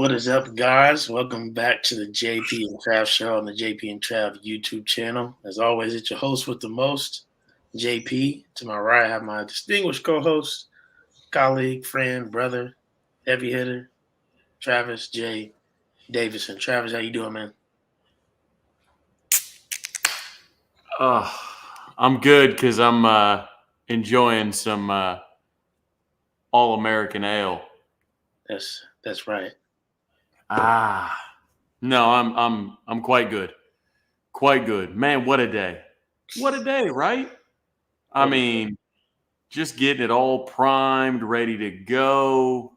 What is up, guys? Welcome back to the JP and Trav Show on the JP and Trav YouTube channel. As always, it's your host with the most, JP. To my right, I have my distinguished co-host, colleague, friend, brother, heavy hitter, Travis J. Davison. Travis, how you doing, man? I'm good because I'm enjoying some all-American ale. That's right. Ah, no, I'm quite good, quite good. Man, what a day! What a day, right? I What is mean, just getting it all primed, ready to go.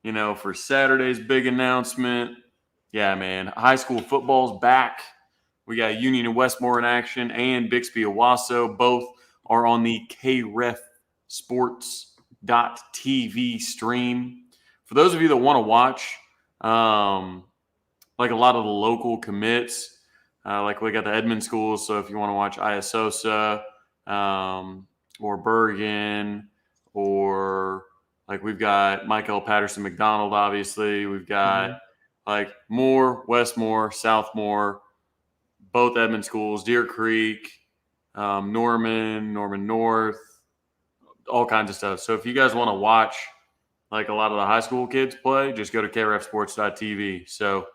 For Saturday's big announcement. Yeah, man, high school football's back. We got Union and Westmore in action, and Bixby Owasso. Both are on the KREFSports.tv stream. For those of you that want to watch, like a lot of the local commits, like we got the Edmond schools. So if you want to watch Iasosa or Bergen, or like we've got Michael Patterson McDonald, obviously. We've got like Moore, Westmore, Southmore, both Edmond schools, Deer Creek, Norman North, all kinds of stuff. So if you guys want to watch like a lot of the high school kids play, just go to krefsports.tv. So,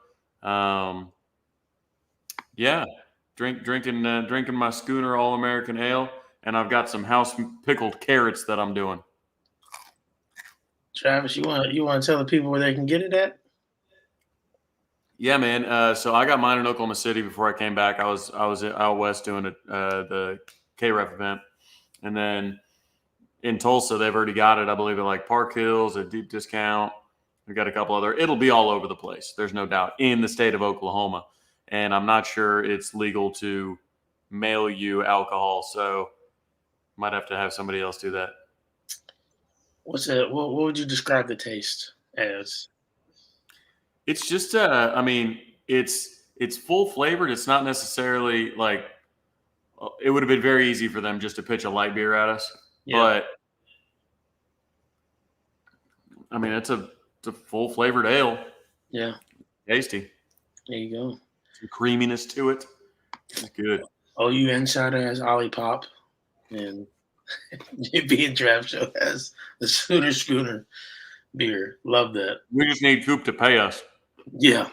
yeah, drinking my Schooner All American Ale, and I've got some house pickled carrots that I'm doing. Travis, you want to tell the people where they can get it at? Yeah, man. So I got mine in Oklahoma City before I came back. I was out west doing the KREF event, and then in Tulsa they've already got it. I believe at like Park Hills, a deep discount. We've got a couple other. It'll be all over the place. There's no doubt in the state of Oklahoma, and I'm not sure it's legal to mail you alcohol, so might have to have somebody else do that. What's it? What would you describe the taste as? It's just I mean, it's full flavored. It's not necessarily like it would have been very easy for them just to pitch a light beer at us. Yeah. But I mean, it's a full flavored ale. Yeah. Tasty. There you go. Some creaminess to it. It's good. OU Insider has Olipop, and JP and Trav Show has the Schooner beer. Love that. We just need Coop to pay us. Yeah.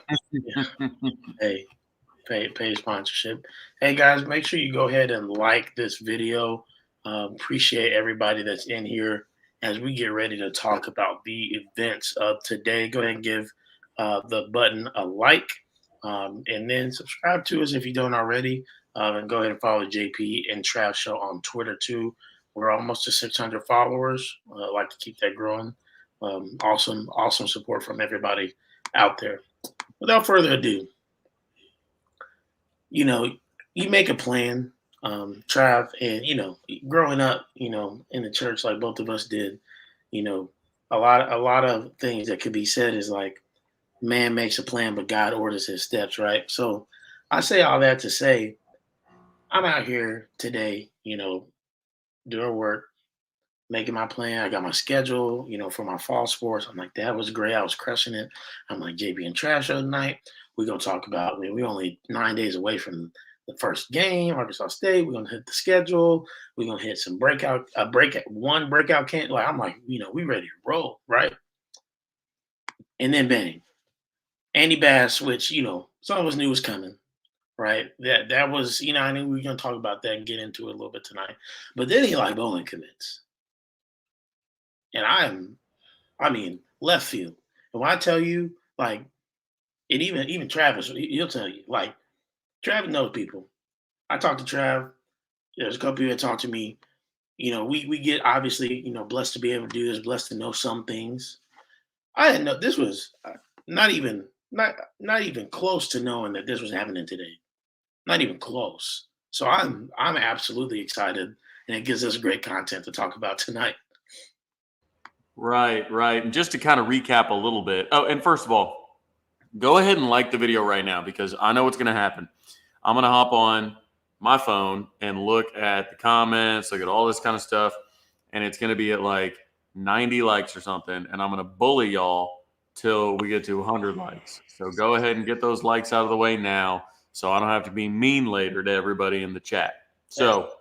Hey, pay sponsorship. Hey guys, make sure you go ahead and like this video. Appreciate everybody that's in here as we get ready to talk about the events of today. Go ahead and give the button a like, and then subscribe to us if you don't already. And go ahead and follow JP and Trav Show on Twitter too. We're almost to 600 followers. I'd like to keep that growing. Awesome support from everybody out there. Without further ado, you make a plan, Trav, and growing up, in the church like both of us did, a lot of things that could be said is like, man makes a plan, but God orders his steps, right? So I say all that to say, I'm out here today, doing work, making my plan. I got my schedule, for my fall sports. I'm like, that was great. I was crushing it. I'm like, JP and Trash show tonight. We're going to talk about, we're only 9 days away from the first game, Arkansas State. We're going to hit the schedule. We're going to hit some breakout can. Like, I'm like, we ready to roll, right? And then bang, Andy Bass, which, some of us knew was coming, right? That was, I knew we were going to talk about that and get into it a little bit tonight. But then Eli Bowman commits. And I mean, left field. And when I tell you, like, and even Travis, he'll tell you, like, Travis knows people. I talked to Trav. There's a couple people that talk to me. We get obviously, blessed to be able to do this, blessed to know some things. I didn't know this was not even close to knowing that this was happening today. Not even close. So I'm absolutely excited, and it gives us great content to talk about tonight. Right. And just to kind of recap a little bit. Oh, and first of all, go ahead and like the video right now because I know what's going to happen. I'm going to hop on my phone and look at the comments, look at all this kind of stuff, and it's going to be at like 90 likes or something, and I'm going to bully y'all till we get to 100 likes. So go ahead and get those likes out of the way now so I don't have to be mean later to everybody in the chat. So,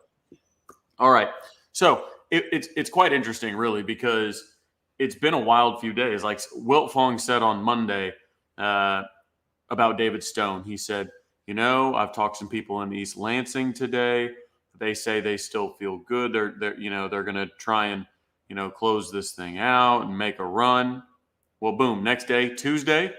all right. So it's quite interesting, really, because it's been a wild few days. Like Wilt Fong said on Monday about David Stone, he said, I've talked to some people in East Lansing today. They say they still feel good. They're going to try and, close this thing out and make a run. Well, boom, next day, Tuesday,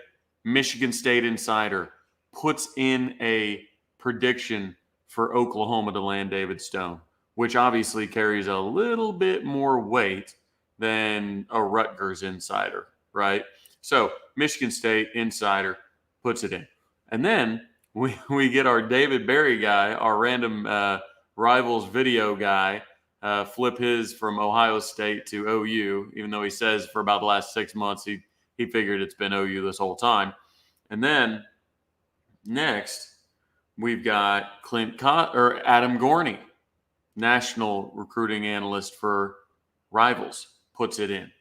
Michigan State Insider puts in a prediction for Oklahoma to land David Stone, which obviously carries a little bit more weight than a Rutgers Insider, right? So Michigan State Insider puts it in. And then we get our David Berry guy, our random Rivals video guy, flip his from Ohio State to OU, even though he says for about the last 6 months he figured it's been OU this whole time. And then next, we've got Adam Gorney, national recruiting analyst for Rivals, puts it in.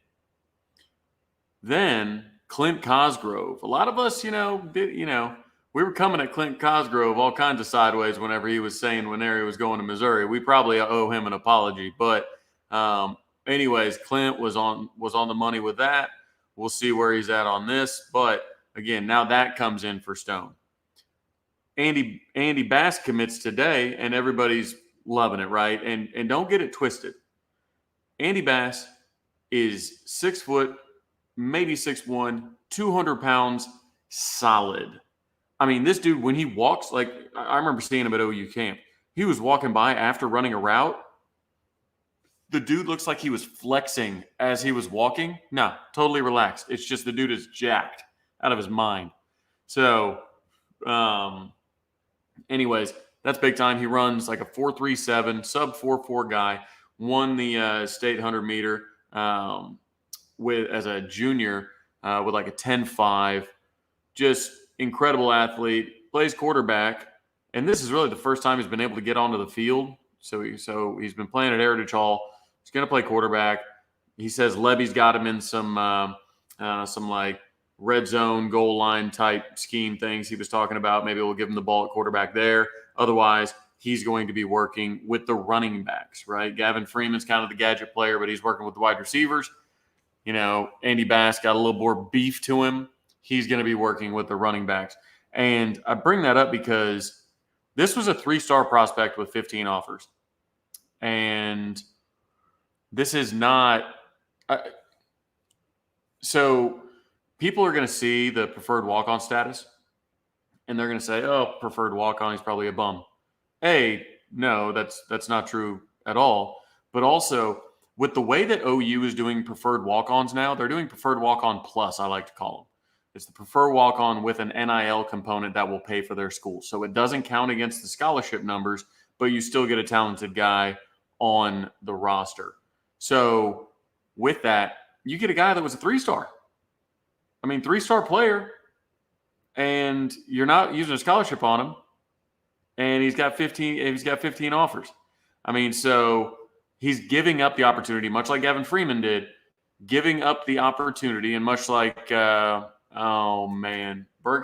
Then Clint Cosgrove. A lot of us, we were coming at Clint Cosgrove all kinds of sideways whenever he was saying whenever he was going to Missouri. We probably owe him an apology. But anyways, Clint was on the money with that. We'll see where he's at on this. But again, now that comes in for Stone. Andy Bass commits today, and everybody's loving it, right? And don't get it twisted. Andy Bass is 6 foot, maybe 6'1", 200 pounds, solid. I mean, this dude, when he walks, like I remember seeing him at OU camp. He was walking by after running a route. The dude looks like he was flexing as he was walking. No, totally relaxed. It's just the dude is jacked out of his mind. So, anyways, that's big time. He runs like a 4.37, sub 4.4 guy. Won the state 100 meter as a junior with like a 10.5. Just incredible athlete. Plays quarterback, and this is really the first time he's been able to get onto the field. So he's been playing at Heritage Hall. He's going to play quarterback. He says Levy's got him in some like red zone goal line type scheme things he was talking about. Maybe we'll give him the ball at quarterback there. Otherwise, he's going to be working with the running backs, right? Gavin Freeman's kind of the gadget player, but he's working with the wide receivers. Andy Bass got a little more beef to him. He's going to be working with the running backs. And I bring that up because this was a 3-star prospect with 15 offers. And this is not so people are going to see the preferred walk-on status, and they're going to say, oh, preferred walk-on, he's probably a bum. No, that's not true at all. But also, with the way that OU is doing preferred walk-ons now, they're doing preferred walk-on plus, I like to call them. It's the preferred walk-on with an NIL component that will pay for their school. So it doesn't count against the scholarship numbers, but you still get a talented guy on the roster. So with that, you get a guy that was a 3-star. I mean, 3-star player, and you're not using a scholarship on him, and he's got 15 offers. I mean, so he's giving up the opportunity, much like Gavin Freeman did, giving up the opportunity, and much like Bergen,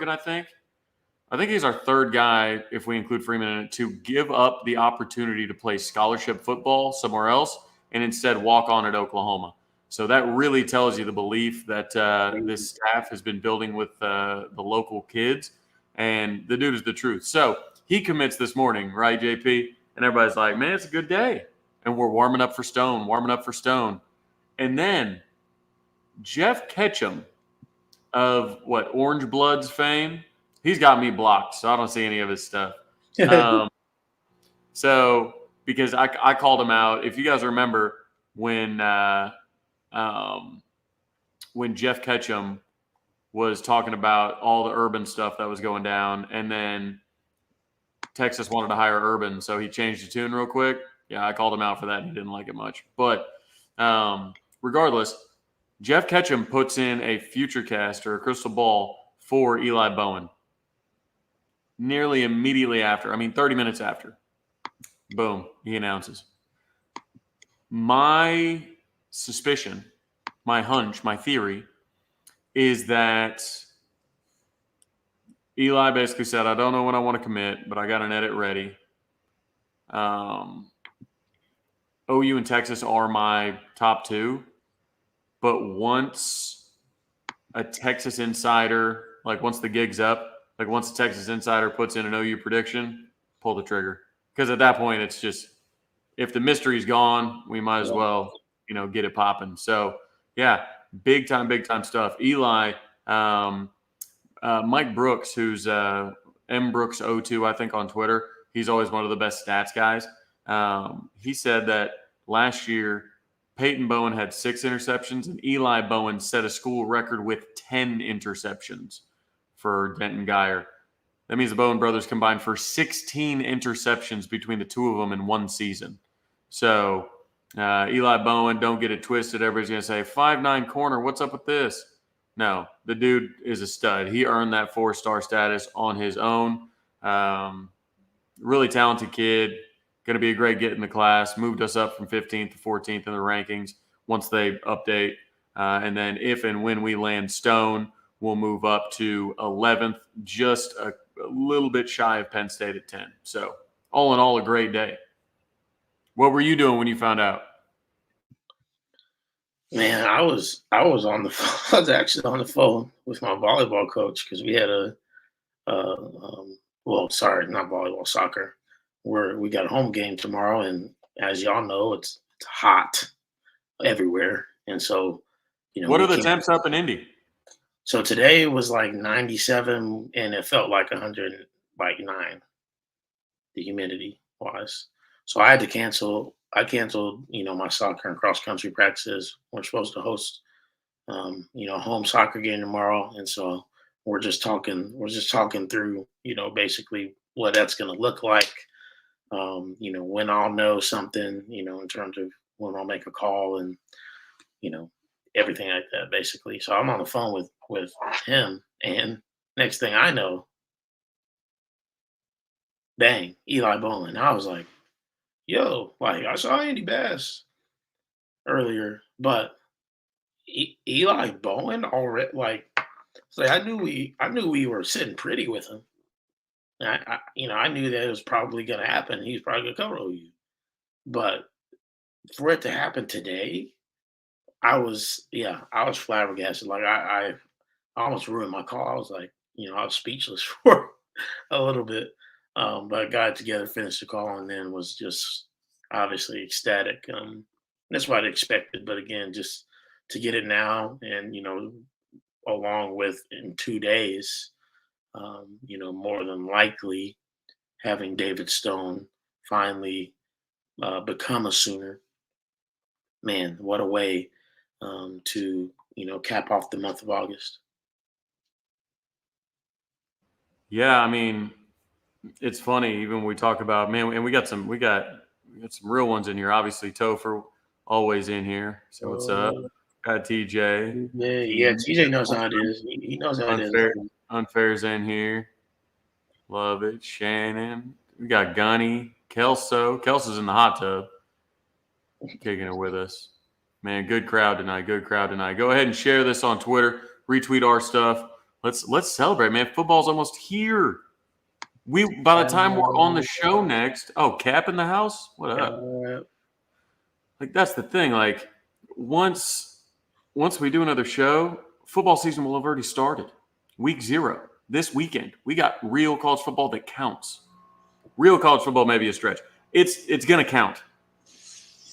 I think he's our third guy, if we include Freeman in it, to give up the opportunity to play scholarship football somewhere else and instead walk on at Oklahoma. So that really tells you the belief that this staff has been building with the local kids, and the dude is the truth. So he commits this morning, right, JP? And everybody's like, man, it's a good day. And we're warming up for Stone. And then Jeff Ketchum of Orange Bloods fame, he's got me blocked, so I don't see any of his stuff. So because I called him out. If you guys remember when Jeff Ketchum was talking about all the Urban stuff that was going down, and then Texas wanted to hire Urban, so he changed the tune real quick. Yeah, I called him out for that. He didn't like it much. But regardless, Jeff Ketchum puts in a futurecast or a crystal ball for Eli Bowen. Nearly immediately after, 30 minutes after, boom, he announces. My suspicion, my hunch, my theory is that Eli basically said, I don't know when I want to commit, but I got an edit ready. OU and Texas are my top two. But once a Texas insider, like once the gig's up, like once a Texas insider puts in an OU prediction, pull the trigger. Because at that point, it's just, if the mystery's gone, we might as well, get it popping. So, yeah, big time stuff. Eli, Mike Brooks, who's mbrooks02, I think, on Twitter. He's always one of the best stats guys. He said that last year, Peyton Bowen had 6 interceptions, and Eli Bowen set a school record with 10 interceptions for Denton Guyer. That means the Bowen brothers combined for 16 interceptions between the two of them in one season. So Eli Bowen, don't get it twisted. Everybody's going to say, 5'9" corner, what's up with this? No, the dude is a stud. He earned that 4-star status on his own. Really talented kid. Going to be a great get in the class. Moved us up from 15th to 14th in the rankings once they update. And then if and when we land Stone, we'll move up to 11th, just a little bit shy of Penn State at 10. So all in all, a great day. What were you doing when you found out? Man, I was on the phone. I was actually on the phone with my volleyball coach because we had sorry, not volleyball, soccer. We got a home game tomorrow, and as y'all know, it's hot everywhere, and so what are the temps up in Indy? So today was like 97, and it felt like 109, the humidity wise. So I had to cancel. I canceled, my soccer and cross country practices. We're supposed to host, home soccer game tomorrow, and so we're just talking through, basically what that's going to look like. When I'll know something, in terms of when I'll make a call and, everything like that, basically. So I'm on the phone with him, and next thing I know, bang, Eli Bowen. I was like, yo, like I saw Andy Bass earlier, but Eli Bowen already, I knew we were sitting pretty with him. I knew that it was probably going to happen. He's probably going to cover OU, but for it to happen today, I was flabbergasted. Like I almost ruined my call. I was like, I was speechless for a little bit. But I got it together, finished the call, and then was just obviously ecstatic. That's what I expected. But again, just to get it now and, along with in 2 days, more than likely having David Stone finally become a Sooner. Man, what a way to, cap off the month of August. Yeah, I mean, it's funny even when we talk about, man, and we got some real ones in here. Obviously, Topher always in here. So what's up? Got TJ. Yeah, TJ knows how it is. He knows how it is. Unfair's in here. Love it. Shannon. We got Gunny. Kelso's in the hot tub. Kicking it with us. Man, good crowd tonight. Go ahead and share this on Twitter. Retweet our stuff. Let's celebrate, man. Football's almost here. By the time we're on the show next, Cap in the house? What up? Like, that's the thing. Like, once we do another show, football season will have already started. Week 0. This weekend. We got real college football that counts. Real college football may be a stretch. It's going to count.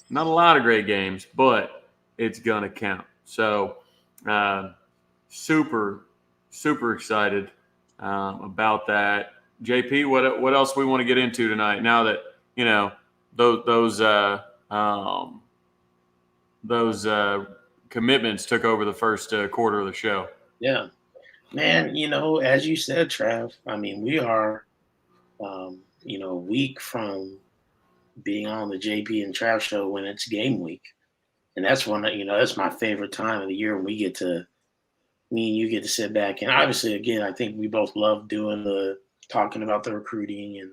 Not a lot of great games, but it's going to count. So, super, super excited about that. JP, what else we want to get into tonight? Now that those commitments took over the first quarter of the show. Yeah, man. As you said, Trav. I mean, we are, a week from being on the JP and Trav show when it's game week, and that's that's my favorite time of the year when me and you get to sit back. And obviously, again, I think we both love doing talking about the recruiting and,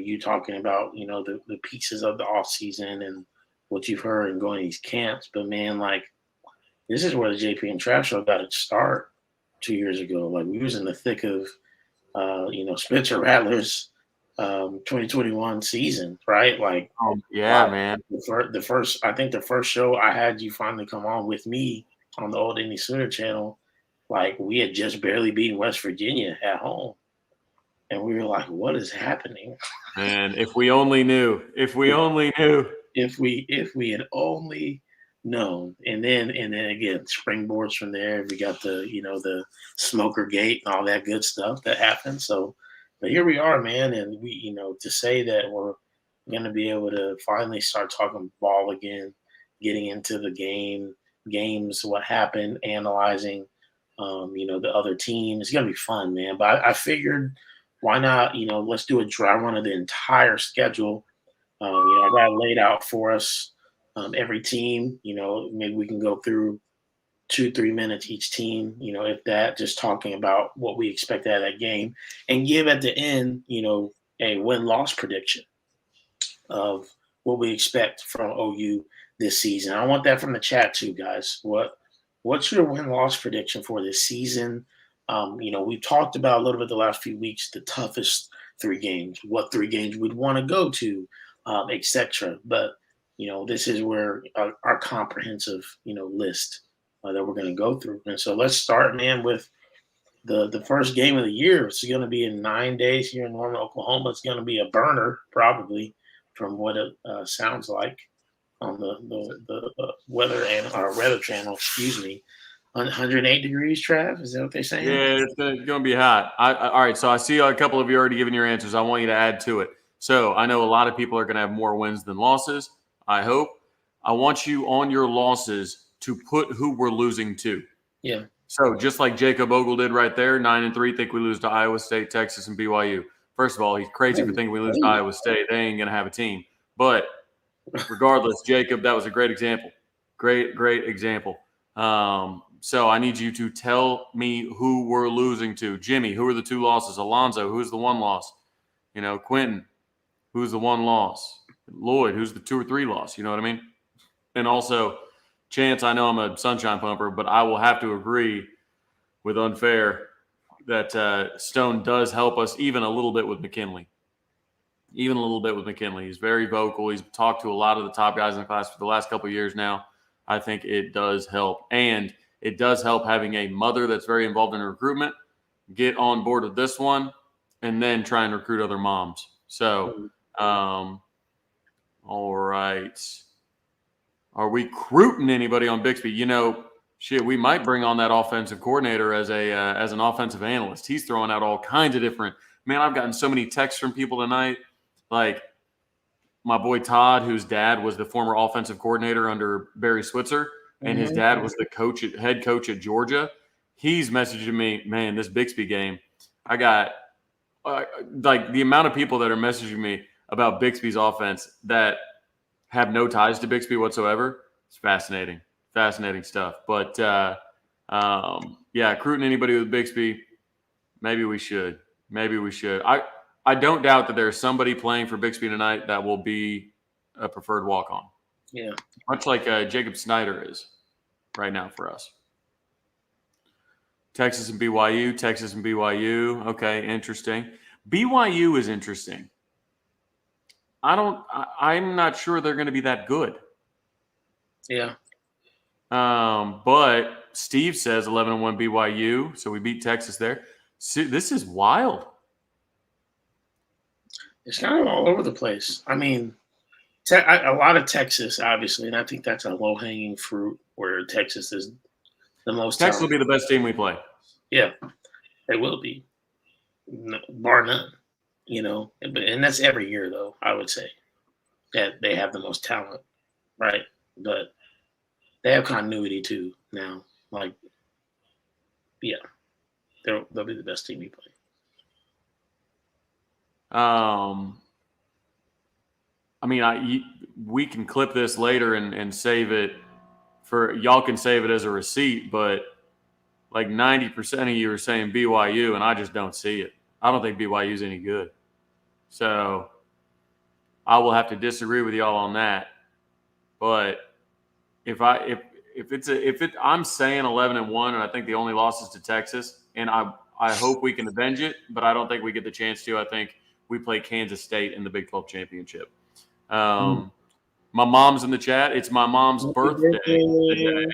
you talking about, the pieces of the off season and what you've heard and going to these camps. But man, like this is where the JP and Trav show got its start 2 years ago. Like we was in the thick of Spencer Rattler's 2021 season, right? Like Yeah, man. the first, I think the first show I had you finally come on with me on the old Indy Sooner channel, like we had just barely beaten West Virginia at home. And we were like, what is happening? Man, if we only knew. If we only knew. If we had only known. And then again, springboards from there. We got the smoker gate and all that good stuff that happened. So but here we are, man, and we, to say that we're gonna be able to finally start talking ball again, getting into the games, what happened, analyzing the other teams. It's gonna be fun, man. But I figured why not, let's do a dry run of the entire schedule. I got it laid out for us. Every team, maybe we can go through 2-3 minutes each team, if that, just talking about what we expect out of that game, and give at the end, a win-loss prediction of what we expect from OU this season. I want that from the chat too, guys. What's your win-loss prediction for this season? We've talked about a little bit the last few weeks, the toughest 3 games, what 3 games we'd want to go to, etc. But this is where our comprehensive list that we're going to go through. And so let's start, man, with the first game of the year. It's going to be in 9 days here in Norman, Oklahoma. It's going to be a burner, probably, from what it sounds like on the weather and our weather channel. Excuse me. 108 degrees, Trav. Is that what they're saying? Yeah, it's going to be hot. All right, so I see a couple of you already giving your answers. I want you to add to it. So I know a lot of people are going to have more wins than losses, I hope. I want you on your losses to put who we're losing to. Yeah. So just like Jacob Ogle did right there, 9-3, think we lose to Iowa State, Texas, and BYU. First of all, he's crazy for thinking we lose to Iowa State. They ain't going to have a team. But regardless, Jacob, that was a great example. Great example. So I need you to tell me who we're losing to. Jimmy, who are the 2 losses? Alonzo, who's the 1 loss? Quentin, who's the 1 loss? Lloyd, who's the 2 or 3 loss? You know what I mean? And also, Chance, I know I'm a sunshine pumper, but I will have to agree with Unfair that Stone does help us even a little bit with McKinley. Even a little bit with McKinley. He's very vocal. He's talked to a lot of the top guys in the class for the last couple of years now. I think it does help. And it does help having a mother that's very involved in recruitment get on board with this one and then try and recruit other moms. So, all right. Are we recruiting anybody on Bixby? We might bring on that offensive coordinator as an offensive analyst. He's throwing out all kinds of different. Man, I've gotten so many texts from people tonight. Like my boy Todd, whose dad was the former offensive coordinator under Barry Switzer, and his dad was the head coach at Georgia. He's messaging me, man, this Bixby game. I got the amount of people that are messaging me about Bixby's offense that have no ties to Bixby whatsoever. It's fascinating stuff. But recruiting anybody with Bixby, maybe we should. I don't doubt that there's somebody playing for Bixby tonight that will be a preferred walk-on. Yeah. Much like Jacob Snyder is right now for us. Texas and BYU. Okay, interesting. BYU is interesting. I'm not sure they're going to be that good. Yeah. But Steve says 11-1 BYU, so we beat Texas there. See, this is wild. It's kind of all over the place. I mean, a lot of Texas, obviously, and I think that's a low-hanging fruit where Texas is the most. Texas will be the best team we play. Yeah, they will be, bar none. And that's every year, though. I would say that they have the most talent, right? But they have continuity too now. Like, yeah, they'll be the best team we play. We can clip this later and save it for y'all. Can save it as a receipt, but like 90% of you are saying BYU, and I just don't see it. I don't think BYU is any good. So I will have to disagree with y'all on that. But if I'm saying 11-1, and I think the only loss is to Texas, and I hope we can avenge it, but I don't think we get the chance to. I think we play Kansas State in the Big 12 championship. My mom's in the chat. It's my mom's birthday today.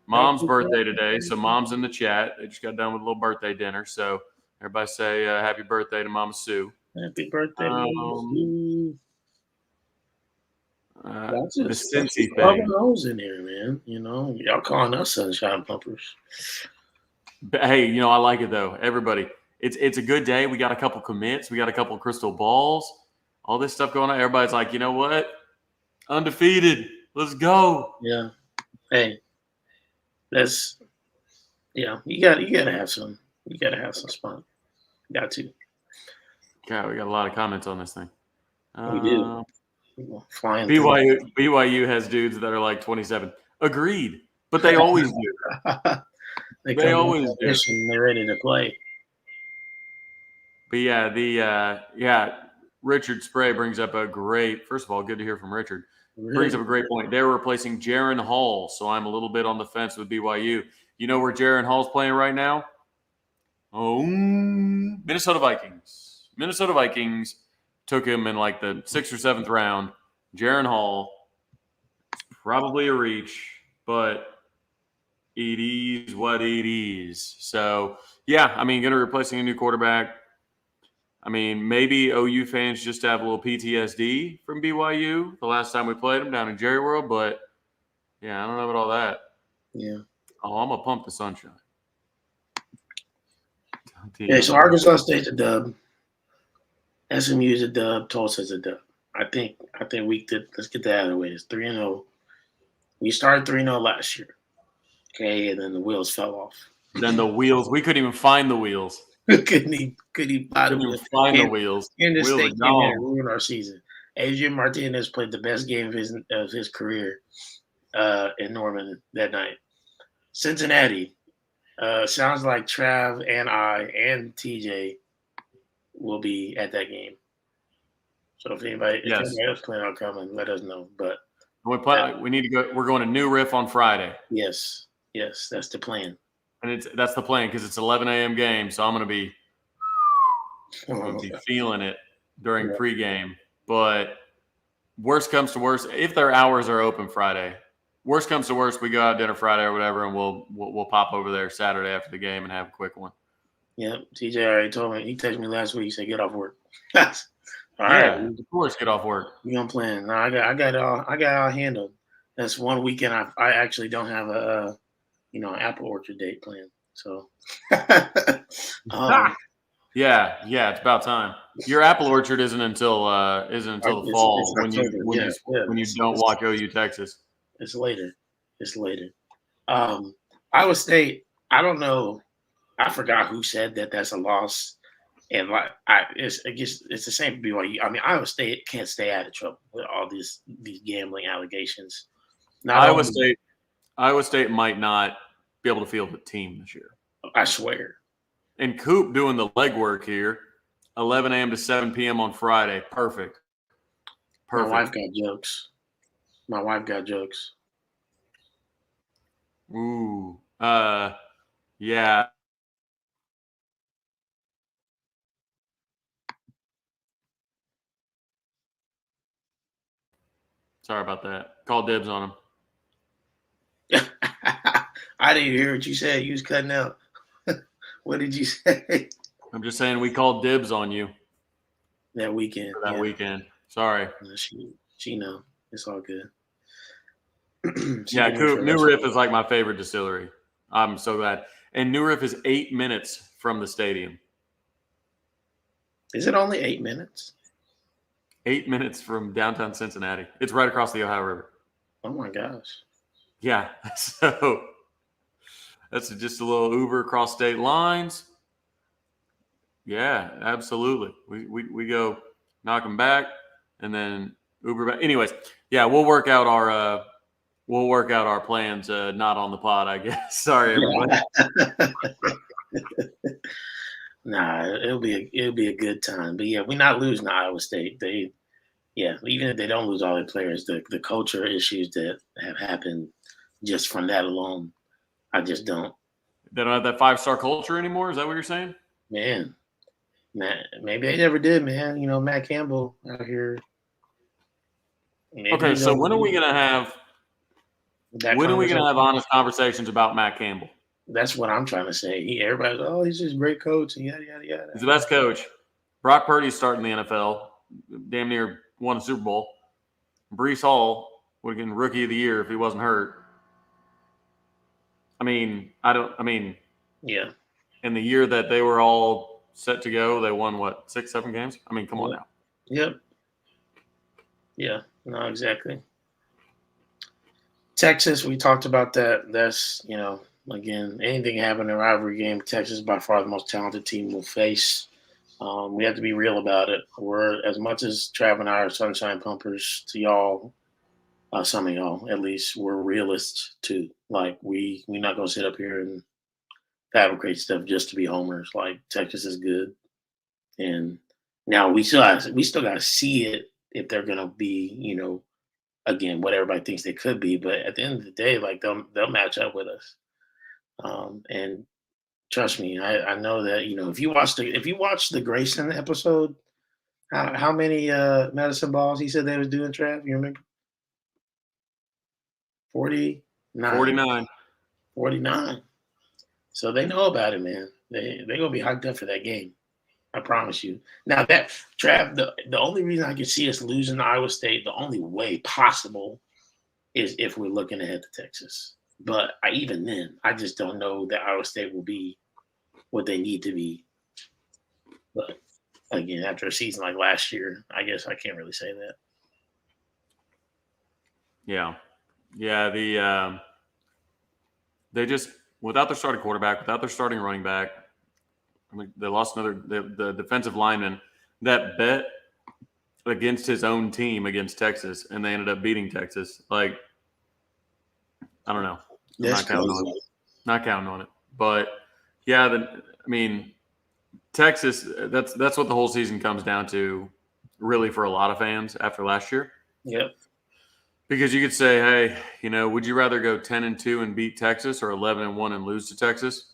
Mom's birthday today, so mom's in the chat. They just got done with a little birthday dinner, so everybody say happy birthday to Mama Sue. Happy birthday, Mama Sue. The Cincy thing. Those in here, man. You know, y'all calling us sunshine pumpers. But hey, I like it though. Everybody, it's a good day. We got a couple commits. We got a couple crystal balls. All this stuff going on. Everybody's like, you know what? Undefeated. Let's go. Yeah. Hey, you gotta have some. You gotta have some spunk. Got to. God, we got a lot of comments on this thing. We do. Flying BYU has dudes that are like 27. Agreed, but they always do. they always do. They're ready to play. But Richard Spray brings up a great. First of all, good to hear from Richard. Really? Brings up a great point. They're replacing Jaron Hall, so I'm a little bit on the fence with BYU. You know where Jaron Hall's playing right now? Oh, Minnesota Vikings. Minnesota Vikings took him in like the 6th or 7th round. Jaron Hall, probably a reach, but it is what it is. So, yeah, I mean, going to replacing a new quarterback. I mean, maybe OU fans just have a little PTSD from BYU the last time we played them down in Jerry World, but, yeah, I don't know about all that. Yeah. Oh, I'm going to pump the sunshine. Okay, so Arkansas State's a dub. SMU's a dub. Tulsa's a dub. I think we did. Let's get that out of the way. It's 3-0. We started 3-0 last year. Okay, and then the wheels fell off. Then the wheels. We couldn't even find the wheels. couldn't even find the wheels. Kansas State came in and ruined our season. Adrian Martinez played the best game of his career in Norman that night. Cincinnati. Sounds like Trav and I and TJ will be at that game. So if anybody else planning on coming, let us know. But we need to go. We're going to New Riff on Friday. Yes, that's the plan. And that's the plan because it's 11 a.m. game, so I'm going to be feeling it during pregame. But worst comes to worst, if their hours are open Friday, worst comes to worst, we go out to dinner Friday or whatever, and we'll pop over there Saturday after the game and have a quick one. Yep, TJ already told me. He texted me last week. He said, "Get off work." All right, of course, get off work. We gonna plan. No, I got it all handled. That's one weekend I actually don't have a apple orchard date planned. So, yeah, it's about time. Your apple orchard isn't until the fall when you don't watch OU Texas. It's later. Iowa State. I don't know. I forgot who said that that's a loss, and it's the same for BYU. I mean, Iowa State can't stay out of trouble with all these gambling allegations. Iowa State might not be able to field the team this year. I swear. And Coop doing the legwork here, 11 a.m. to 7 p.m. on Friday. Perfect. My wife got jokes. Ooh. Yeah. Sorry about that. Call dibs on him. I didn't hear what you said. You was cutting out. What did you say? I'm just saying we called dibs on you. That weekend. Weekend. Sorry. She know. It's all good. New Riff is like my favorite distillery. I'm so glad. And New Riff is 8 minutes from the stadium. Is it only 8 minutes? 8 minutes from downtown Cincinnati. It's right across the Ohio River. Oh, my gosh. Yeah. So that's just a little Uber across state lines. Yeah, absolutely. We go knock them back and then Uber back. Anyways, yeah, we'll work out our plans not on the pod, I guess. Sorry, everybody. Nah, it'll be a good time. But yeah, we're not losing to Iowa State. Even if they don't lose all their players, the culture issues that have happened just from that alone. I just don't. They don't have that 5-star culture anymore. Is that what you're saying? Man, maybe they never did, man. You know, Matt Campbell out here. Maybe Okay, so when are we gonna have that when are we gonna conversation? have honest conversations about Matt Campbell? That's what I'm trying to say. Everybody's, oh, he's just a great coach and yada yada yada. He's the best coach. Brock Purdy's starting the NFL. Damn near won a Super Bowl. Brees Hall would have been Rookie of the Year if he wasn't hurt. I mean, Yeah. in the year that they were all set to go, they won what, 6, 7 games? I mean, come on now. Yep. Yeah. No, exactly. Texas, we talked about that. That's, again, anything happen in a rivalry game, Texas is by far the most talented team we'll face. We have to be real about it. We're, as much as Trav and I are sunshine pumpers to y'all, some of y'all at least, we're realists too. Like we're not gonna sit up here and fabricate stuff just to be homers. Like Texas is good, and now we still got to see it if they're gonna be, again, what everybody thinks they could be. But at the end of the day, like they'll match up with us. And trust me, I know that if you watch the Grayson episode, how many medicine balls he said they was doing, Trav? You remember? 49. 49. 49. So they know about it, man. They're gonna be hyped up for that game. I promise you. Now that Trav, the only reason I can see us losing to Iowa State, the only way possible is if we're looking ahead to Texas. But even then, I just don't know that Iowa State will be what they need to be. But again, after a season like last year, I guess I can't really say that. Yeah. Yeah, they just, without their starting quarterback, without their starting running back, I mean, they lost the defensive lineman that bet against his own team against Texas, and they ended up beating Texas. Like, I don't know. I'm not counting on it. But yeah, Texas. That's what the whole season comes down to, really, for a lot of fans after last year. Yep. Because you could say, hey, would you rather go 10-2 and beat Texas or 11-1 and lose to Texas?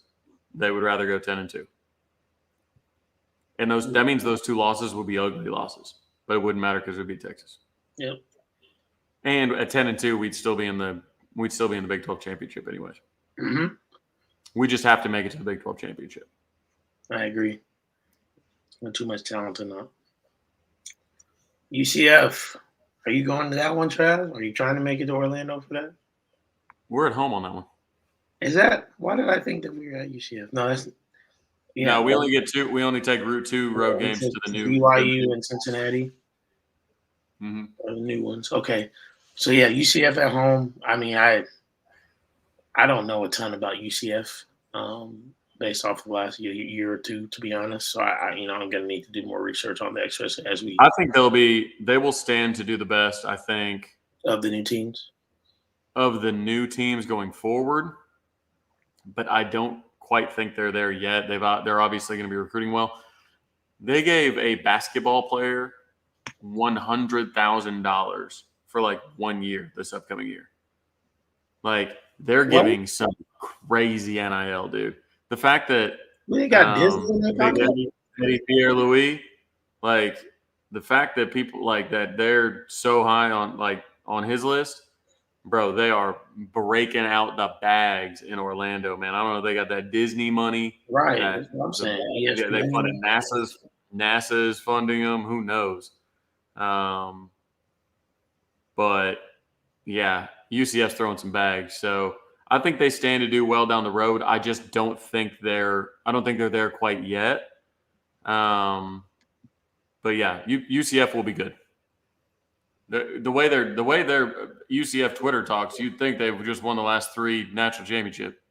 They would rather go 10-2. And that means those 2 losses would be ugly losses, but it wouldn't matter because we beat Texas. Yep. And at 10-2, we'd still be in the Big 12 championship anyways. Mm-hmm. We just have to make it to the Big 12 championship. I agree. Not too much talent enough. UCF. Are you going to that one, Trav? Are you trying to make it to Orlando for that? We're at home on that one. Is that? Why did I think that we were at UCF? No, that's. Yeah, no, we only get 2. We only take Route 2 road games to the new BYU and Cincinnati. Mm-hmm. Or the new ones. Okay, so yeah, UCF at home. I mean, I don't know a ton about UCF based off of the last year or two, to be honest. So I'm going to need to do more research on that, especially as we. I think they will stand to do the best. I think of the new teams. Of the new teams going forward, but I don't quite think they're there yet. They're obviously going to be recruiting well. They gave a basketball player $100,000 for like 1 year this upcoming year. Like, they're giving some crazy NIL, dude. The fact that they got Disney Eddie Pierre-Louis, like the fact that people like that they're so high on his list, bro, they are breaking out the bags in Orlando, man. I don't know. They got that Disney money. Right. That's what I'm saying. They funded NASA's funding them. Who knows? But yeah, UCF's throwing some bags. So I think they stand to do well down the road. I just don't think they're there quite yet. But yeah, UCF will be good. The way their UCF Twitter talks, you'd think they've just won the last 3 national championship.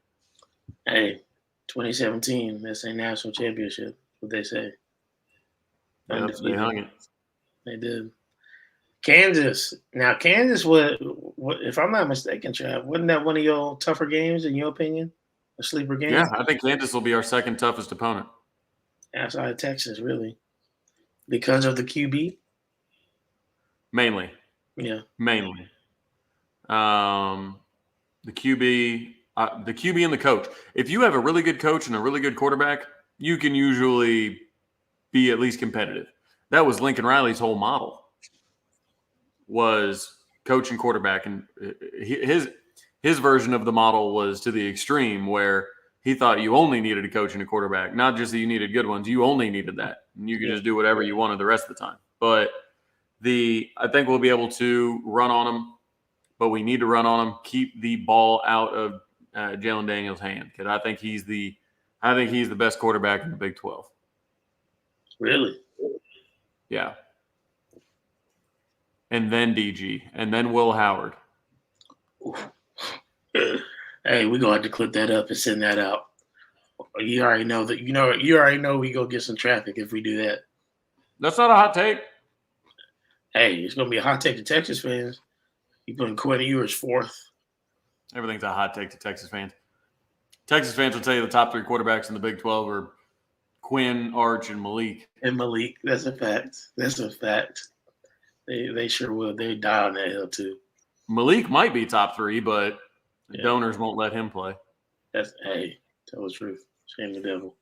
Hey, 2017, that's a national championship. What they say. Yep, they hung it. They did. Kansas. Now, Kansas, what if I'm not mistaken, Trav, wasn't that one of your tougher games in your opinion? A sleeper game? Yeah, I think Kansas will be our second toughest opponent. Outside of Texas, really. Because of the QB? Mainly. Yeah. Mainly. the QB, and the coach. If you have a really good coach and a really good quarterback, you can usually be at least competitive. That was Lincoln Riley's whole model, was coach and quarterback, and his version of the model was to the extreme where he thought you only needed a coach and a quarterback, not just that you needed good ones. You only needed that, and you could just do whatever you wanted the rest of the time. But I think we'll be able to run on them, but we need to run on them. Keep the ball out of Jalen Daniels' hand, because I think he's the best quarterback in the Big 12. Really? Yeah. And then DG, and then Will Howard. Hey, we're gonna have to clip that up and send that out. You already know that. You already know we go get some traffic if we do that. That's not a hot take. Hey, it's gonna be a hot take to Texas fans. You putting Quinn Ewers fourth. Everything's a hot take to Texas fans. Texas fans will tell you the top 3 quarterbacks in the Big 12 are Quinn, Arch, and Malik. And Malik, that's a fact. That's a fact. They sure will. They die on that hill too. Malik might be top 3, but the donors won't let him play. Hey, tell the truth. Shame the devil.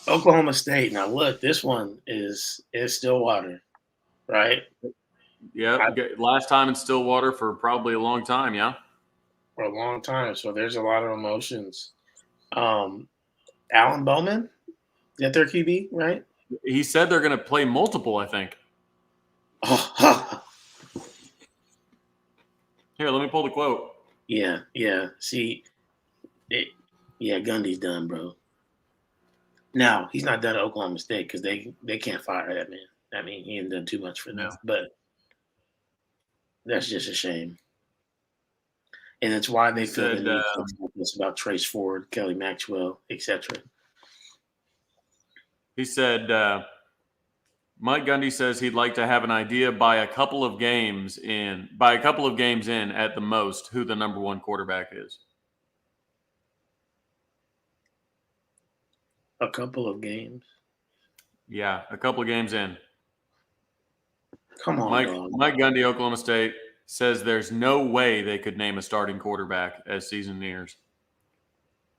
Oklahoma State. Now look, this one is Stillwater, right? Yeah, last time in Stillwater for probably a long time, yeah. For a long time. So there's a lot of emotions. Alan Bowman, is that their QB, right? He said they're going to play multiple, I think. Here, let me pull the quote. Yeah. See, Gundy's done, bro. Now, he's not done at Oklahoma State because they can't fire that man. I mean, he ain't done too much for them. But that's just a shame. And it's why they feel the need to talk this about Trace Ford, Kelly Maxwell, etc. He said, Mike Gundy says he'd like to have an idea by a couple of games in at the most who the number 1 quarterback is. A couple of games? Yeah, a couple of games in. Come on, Mike Gundy, Oklahoma State, says there's no way they could name a starting quarterback as season nears.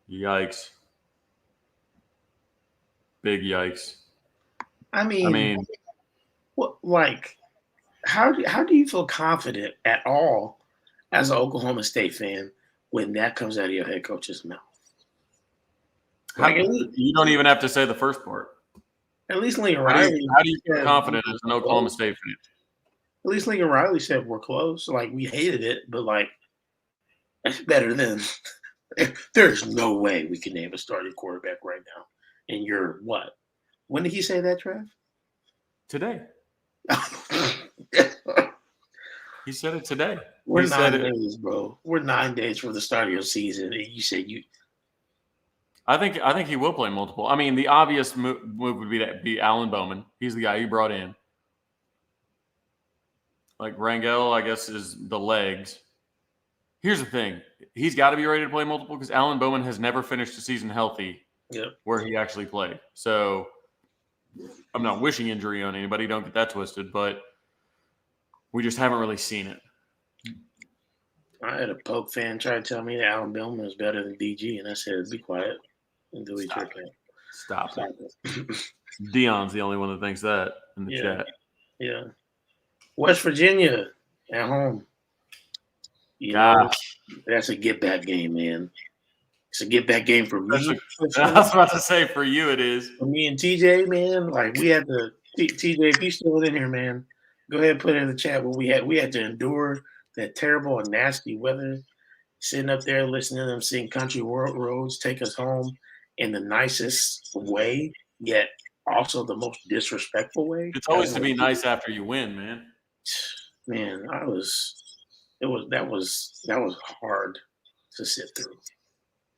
Yikes. Big yikes. I mean, what, like, how do you feel confident at all as an Oklahoma State fan when that comes out of your head coach's mouth? You don't even have to say the first part. At least Lincoln Riley. How do you feel confident as an Oklahoma State fan? At least Lincoln Riley said we're close. Like, we hated it, but, like, that's better than – there's no way we can name a starting quarterback right now. And you're what? When did he say that, Trav? Today. He said it today. We're 9 days, bro. We're 9 days from the start of your season, and you said you – I think he will play multiple. I mean, the obvious move would be Alan Bowman. He's the guy you brought in. Like Rangel, I guess, is the legs. Here's the thing. He's got to be ready to play multiple because Alan Bowman has never finished a season healthy where he actually played. So I'm not wishing injury on anybody. Don't get that twisted. But we just haven't really seen it. I had a Pope fan try to tell me that Alan Bowman is better than DG, and I said, be quiet until we check it. Stop it. Dion's the only one that thinks that in the chat. Yeah. West Virginia at home. You know, that's a get-back game, man. It's a get-back game for me. I was about to say, for you it is. For me and TJ, man, like we had to – TJ, if you're still in here, man, go ahead and put it in the chat. But we had to endure that terrible and nasty weather, sitting up there listening to them sing Country Roads Take Us Home in the nicest way, yet also the most disrespectful way. It's always to be nice after you win, man. Man, that was hard to sit through,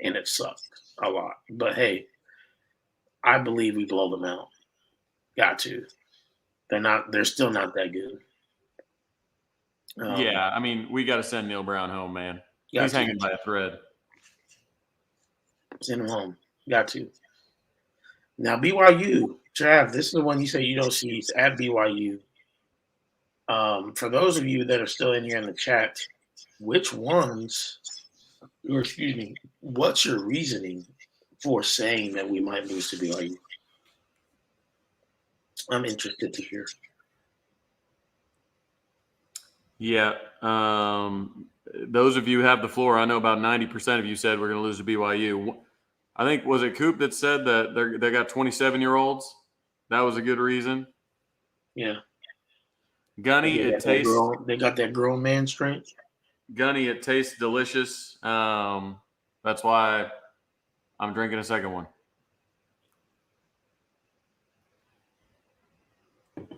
and it sucked a lot. But hey, I believe we blow them out. Got to. They're still not that good. Yeah, I mean, we got to send Neil Brown home, man. He's hanging by a thread. Send him home. Got to. Now, BYU, Trav, this is the one you say you don't see. It's at BYU. For those of you that are still in here in the chat, which ones, or excuse me, what's your reasoning for saying that we might lose to BYU? I'm interested to hear. Yeah. Those of you who have the floor, I know about 90% of you said we're going to lose to BYU. I think, was it Coop that said that they got 27-year-olds? That was a good reason. Yeah. Gunny, it tastes. They got that grown man strength. Gunny, it tastes delicious. That's why I'm drinking a second one.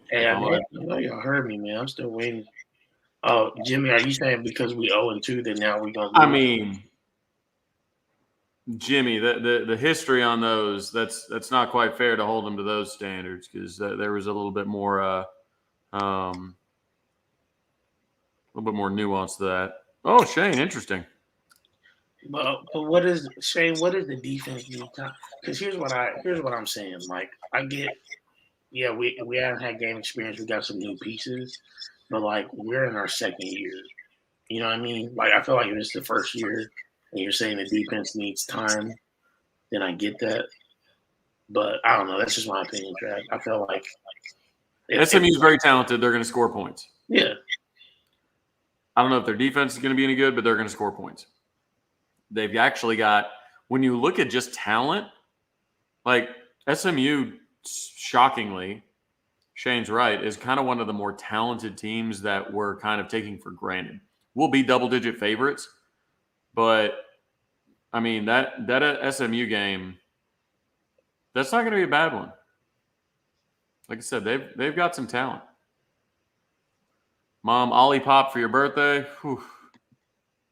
Hey, I know y'all heard me, man. I'm still waiting. Oh, Jimmy, are you saying because we 0-2 that now we're gonna lose? I mean, Jimmy, the history on those, that's not quite fair to hold them to those standards, because there was a little bit more nuance to that. Oh, Shane, interesting. But what is Shane? What is the defense need time? Because here's what I'm saying. Like I get, yeah, we haven't had game experience. We got some new pieces, but like we're in our second year. You know what I mean? Like I feel like if it's the first year and you're saying the defense needs time, then I get that. But I don't know. That's just my opinion, Trav. I feel like SMU is very talented. They're going to score points. Yeah. I don't know if their defense is going to be any good, but they're going to score points. They've actually got, when you look at just talent, like SMU, shockingly, Shane's right, is kind of one of the more talented teams that we're kind of taking for granted. We'll be double-digit favorites, but I mean that SMU game, that's not going to be a bad one. Like I said, they've got some talent. Mom, Ollie Pop for your birthday. Whew.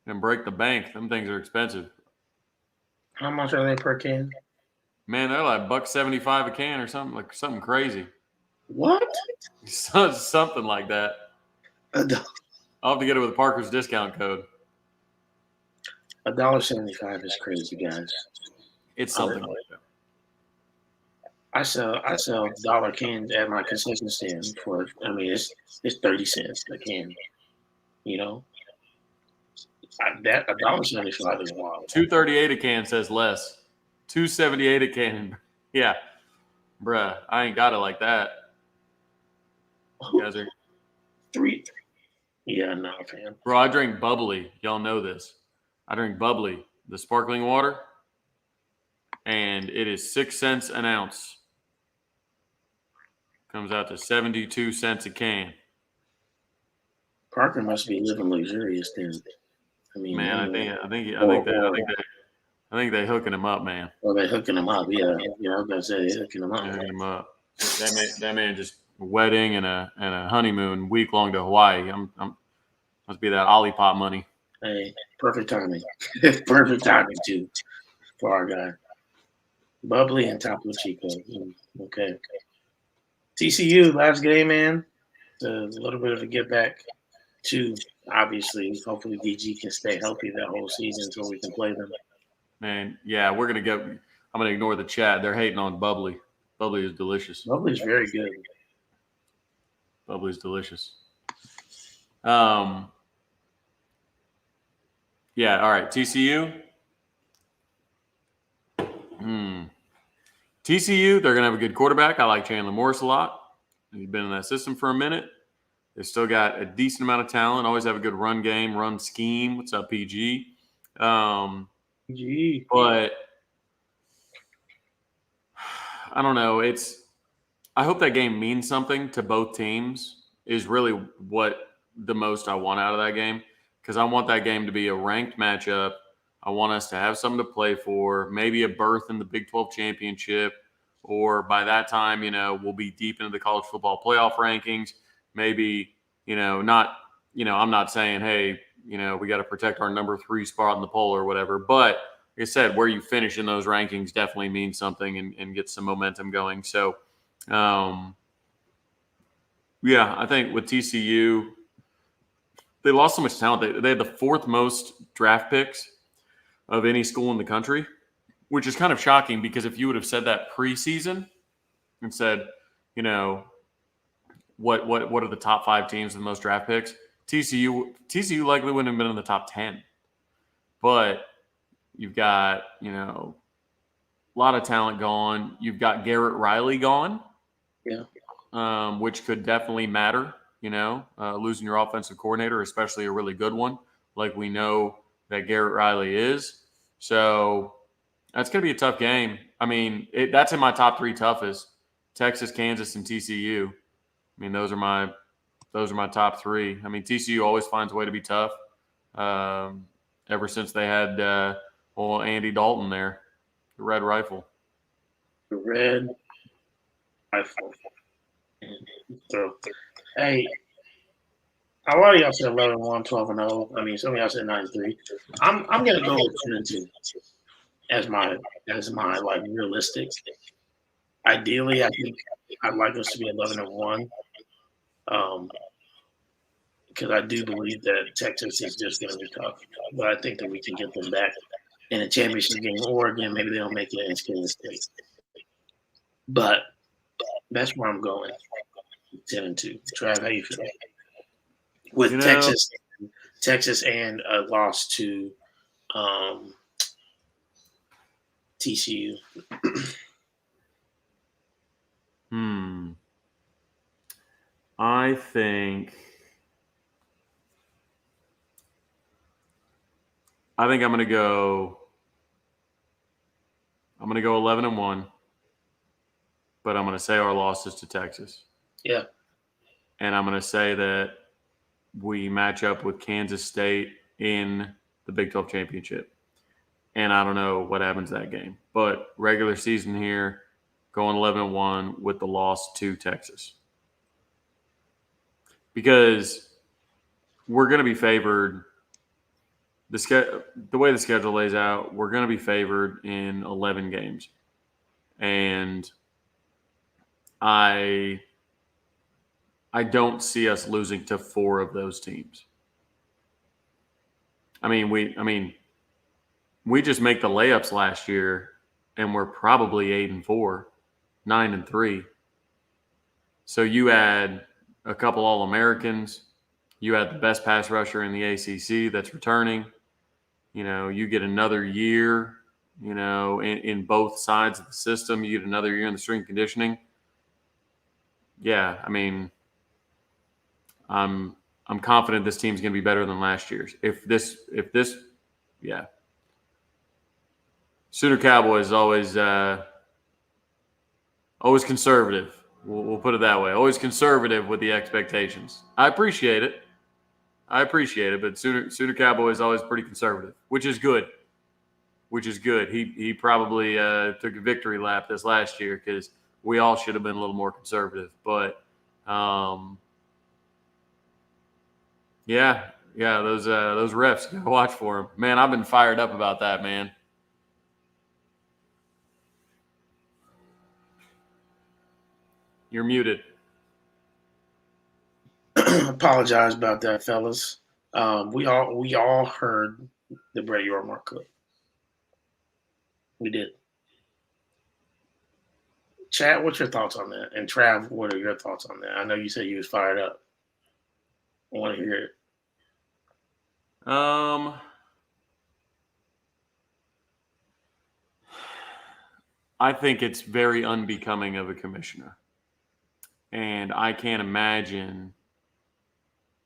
And break the bank. Them things are expensive. How much are they per can? Man, they're like $1.75 a can or something, like something crazy. What? Something like that. I'll have to get it with Parker's discount code. $1.75 is crazy, guys. It's something like that. I sell dollar cans at my concession stand for. I mean, it's 30 cents a can. You know, that $1.75 is wild. $2.38 a can says less. $2.78 a can. Yeah, bruh, I ain't got it like that. You guys are three. Yeah, no, fam. Bro, I drink bubbly. Y'all know this. I drink bubbly, the sparkling water, and it is 6 cents an ounce. Comes out to 72 cents a can. Parker must be living luxurious then. I mean, man, I think they hooking him up, man. Well, they hooking him up, yeah. Yeah, I was gonna say they hooking him up. Hooking him up. That man just wedding and a honeymoon week long to Hawaii. I'm must be that Olipop money. Hey, perfect timing. Perfect timing too for our guy. Bubbly and Topo Chico. Okay. TCU last game, man. A little bit of a get back to, obviously. Hopefully DG can stay healthy that whole season until we can play them. Man, yeah, we're gonna go. I'm gonna ignore the chat. They're hating on Bubbly. Bubbly is delicious. Bubbly is very good. Bubbly is delicious. Yeah, all right. TCU. TCU, they're going to have a good quarterback. I like Chandler Morris a lot. He's been in that system for a minute. They've still got a decent amount of talent. Always have a good run game, run scheme. What's up, PG? PG. But I don't know. I hope that game means something to both teams is really what the most I want out of that game, because I want that game to be a ranked matchup. I want us to have something to play for, maybe a berth in the Big 12 championship, or by that time, we'll be deep into the college football playoff rankings. Maybe, I'm not saying, hey, we got to protect our number 3 spot in the poll or whatever. But like I said, where you finish in those rankings definitely means something and get some momentum going. So, yeah, I think with TCU, they lost so much talent. They had the 4th most draft picks of any school in the country, which is kind of shocking, because if you would have said that preseason and said, what are the top 5 teams with the most draft picks, TCU likely wouldn't have been in the top 10. But you've got, a lot of talent gone. You've got Garrett Riley gone. Yeah. Which could definitely matter, losing your offensive coordinator, especially a really good one, like we know that Garrett Riley is. So that's going to be a tough game. I mean, that's in my top 3 toughest: Texas, Kansas, and TCU. I mean, those are my top 3. I mean, TCU always finds a way to be tough. Ever since they had Andy Dalton there, the Red Rifle. The Red Rifle. So, hey, a lot of y'all said 11-1, 12-0. I mean, some of y'all said 9-3. I'm gonna go with 10-2 as my like realistic. Ideally, I think I'd like us to be 11-1. Because I do believe that Texas is just going to be tough, but I think that we can get them back in a championship game. Or again, maybe they don't make it against Kansas State. But that's where I'm going. 10-2. Trav, how you feel? With Texas and a loss to TCU. I think I'm going to go 11-1, but I'm going to say our loss is to Texas. Yeah. And I'm going to say that we match up with Kansas State in the Big 12 championship. And I don't know what happens that game. But regular season here, going 11-1 with the loss to Texas. Because we're going to be favored. The way the schedule lays out, we're going to be favored in 11 games. And I don't see us losing to 4 of those teams. I mean, we just make the layups last year, and we're probably 8-4, 9-3. So you add a couple All-Americans, you add the best pass rusher in the ACC that's returning. You get another year, in both sides of the system. You get another year in the strength conditioning. Yeah, I mean, I'm confident this team's going to be better than last year's. If this, yeah. Sooner Cowboys always conservative. We'll put it that way. Always conservative with the expectations. I appreciate it, but Sooner Cowboys always pretty conservative, which is good. He probably took a victory lap this last year because we all should have been a little more conservative. But yeah, those refs, you gotta watch for them. Man, I've been fired up about that, man. You're muted. Apologize about that, fellas. We all heard the Brett Yormark clip. We did. Chad, what's your thoughts on that? And Trav, what are your thoughts on that? I know you said you was fired up. I want to hear it. I think it's very unbecoming of a commissioner. And I can't imagine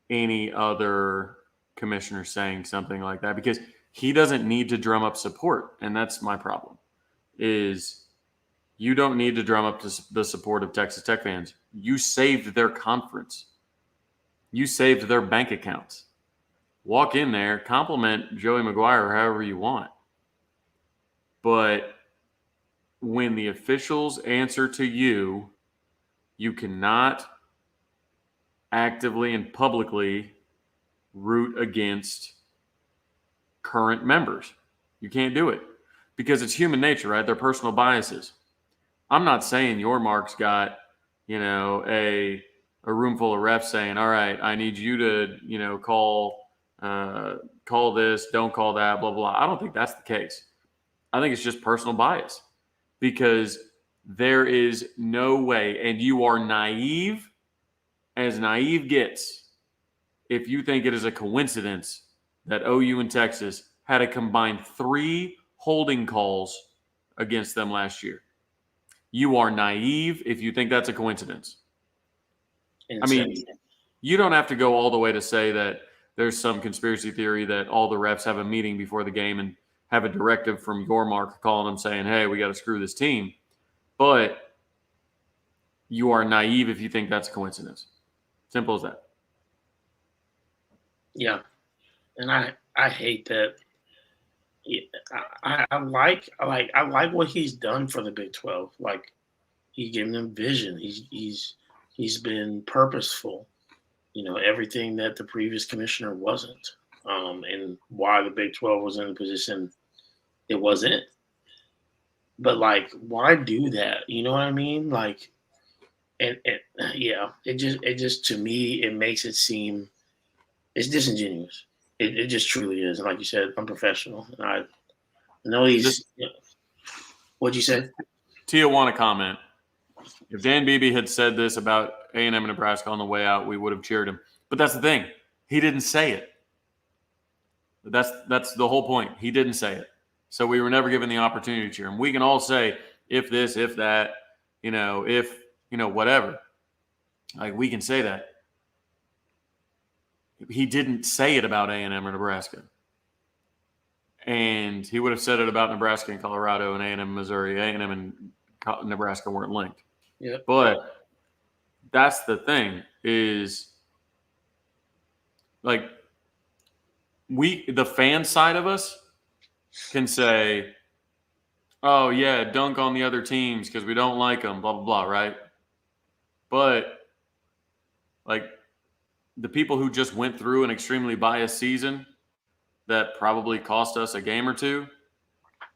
any other commissioner saying something like that because he doesn't need to drum up support. And that's my problem, is you don't need to drum up the support of Texas Tech fans. You saved their conference. You saved their bank accounts. Walk in there, compliment Joey McGuire however you want. But when the officials answer to you, you cannot actively and publicly root against current members. You can't do it because it's human nature, right? They're personal biases. I'm not saying Yormark's got, a room full of refs saying, all right, I need you to, call this, don't call that, blah, blah. I don't think that's the case. I think it's just personal bias because there is no way, and you are naive as naive gets, if you think it is a coincidence that OU and Texas had a combined 3 holding calls against them last year. You are naive if you think that's a coincidence. Insane. I mean, you don't have to go all the way to say that there's some conspiracy theory that all the refs have a meeting before the game and have a directive from Yormark calling them saying, hey, we got to screw this team. But you are naive if you think that's a coincidence. Simple as that. Yeah. And I hate that. Yeah, I like what he's done for the Big 12. Like, he's given them vision. He's been purposeful. Everything that the previous commissioner wasn't, and why the Big 12 was in the position it wasn't. But like, why do that? You know what I mean? Like, and yeah, it just to me it makes it seem it's disingenuous. It just truly is. And like you said, unprofessional. And I know he's. What'd you say? Tijuana comment. If Dan Beebe had said this about A&M and Nebraska on the way out, we would have cheered him. But that's the thing. He didn't say it. That's the whole point. He didn't say it. So we were never given the opportunity to cheer him. We can all say, if this, if that, if, whatever. Like, we can say that. He didn't say it about A&M or Nebraska. And he would have said it about Nebraska and Colorado and A&M, Missouri. A&M and Nebraska weren't linked. Yeah. But that's the thing is, like, the fan side of us can say, oh, yeah, dunk on the other teams because we don't like them, blah, blah, blah, right? But, like, the people who just went through an extremely biased season that probably cost us a game or two,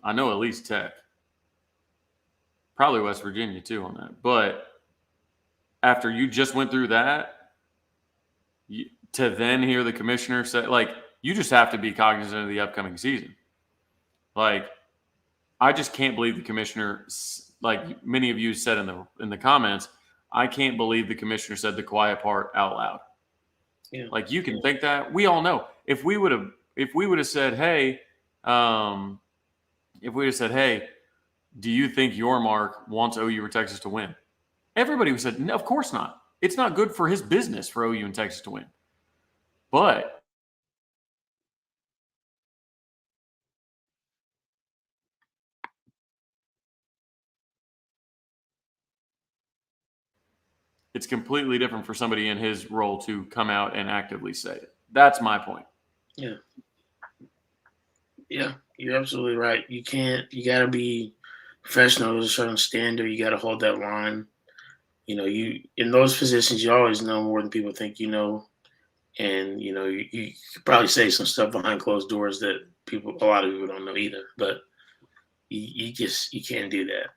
I know at least Tech. Probably West Virginia, too, on that. But after you just went through that, to then hear the commissioner say, like, you just have to be cognizant of the upcoming season. Like, I just can't believe the commissioner, like many of you said in the comments, I can't believe the commissioner said the quiet part out loud. Yeah. Like, you can think that. We all know. If we would have said, hey, do you think Yormark wants OU or Texas to win? Everybody would have said, no, of course not. It's not good for his business for OU and Texas to win. But it's completely different for somebody in his role to come out and actively say it. That's my point. Yeah. Yeah, you're absolutely right. You got to be professional. There's a certain standard. You got to hold that line. You in those positions, you always know more than people think you know. And, you could probably say some stuff behind closed doors that a lot of people don't know either. But you can't do that.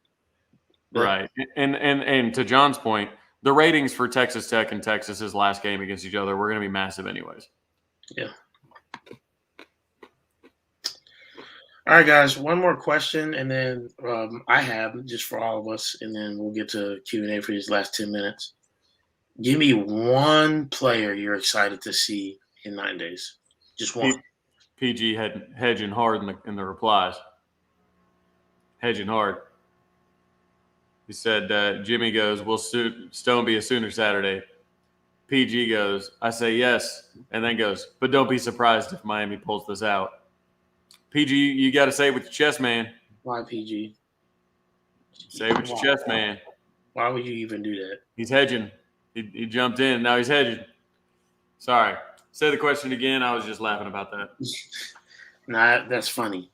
But, right. And to John's point, the ratings for Texas Tech and Texas's last game against each other were going to be massive anyways. Yeah. All right, guys. One more question, and then I have just for all of us, and then we'll get to Q&A for these last 10 minutes. Give me one player you're excited to see in 9 days. Just one. PG hedging hard in the replies. Hedging hard. He said, Jimmy goes, will Stone be a Sooner Saturday? PG goes, I say yes, and then goes, but don't be surprised if Miami pulls this out. PG, you got to say it with your chest, man. Why, PG? Say it with your chest, man. Why would you even do that? He's hedging. He jumped in. Now he's hedging. Sorry. Say the question again. I was just laughing about that. Nah, that's funny.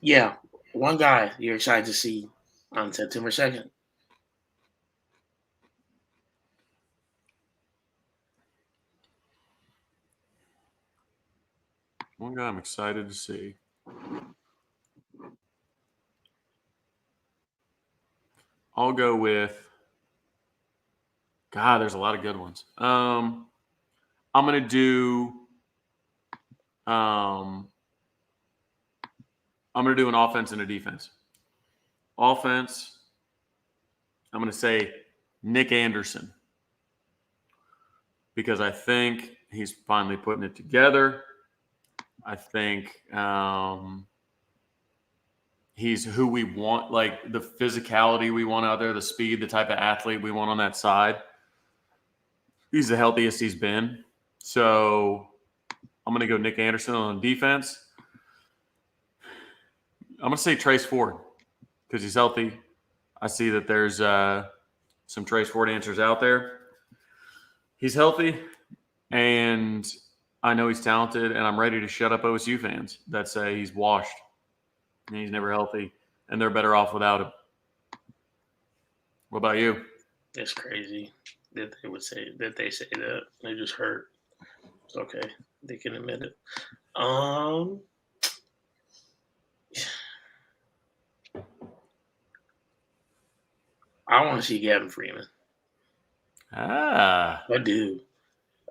Yeah, one guy you're excited to see on September 2nd. One guy I'm excited to see. I'll go with. God, there's a lot of good ones. I'm gonna do. I'm gonna do an offense and a defense. Offense. I'm gonna say Nick Anderson. because I think he's finally putting it together. I think he's who we want, like the physicality we want out there, the speed, the type of athlete we want on that side. He's the healthiest he's been. So I'm going to go Nick Anderson on defense. I'm going to say Trace Ford because he's healthy. I see that there's some Trace Ford answers out there. He's healthy, and I know he's talented, and I'm ready to shut up OSU fans that say he's washed and he's never healthy, and they're better off without him. What about you? It's crazy that they would say that. They just hurt. It's okay. They can admit it. I want to see Gavin Freeman. I do.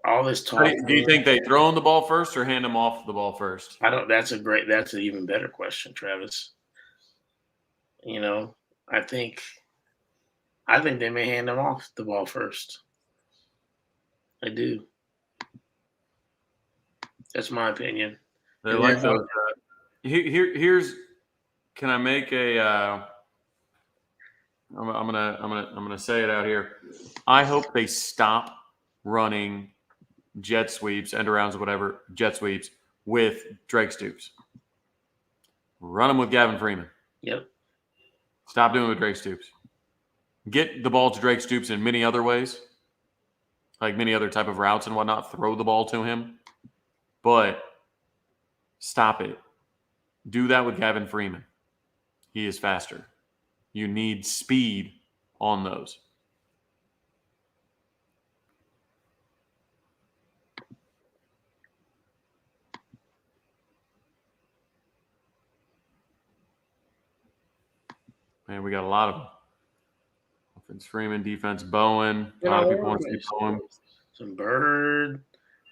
All this talk. Do you think they throw him the ball first or hand him off the ball first? I don't. That's an even better question, Travis. I think they may hand him off the ball first. I do. That's my opinion. They're like those. Here's. Can I make a? I'm gonna say it out here. I hope they stop running jet sweeps, end arounds, whatever, jet sweeps with Drake Stoops. Run them with Gavin Freeman. Yep. Stop doing it with Drake Stoops. Get the ball to Drake Stoops in many other ways, like many other type of routes and whatnot. Throw the ball to him, but stop it. Do that with Gavin Freeman. He is faster. You need speed on those. Man, we got a lot of them. Offense Freeman, defense Bowen. A lot of people want to see Bowen. Some Bird.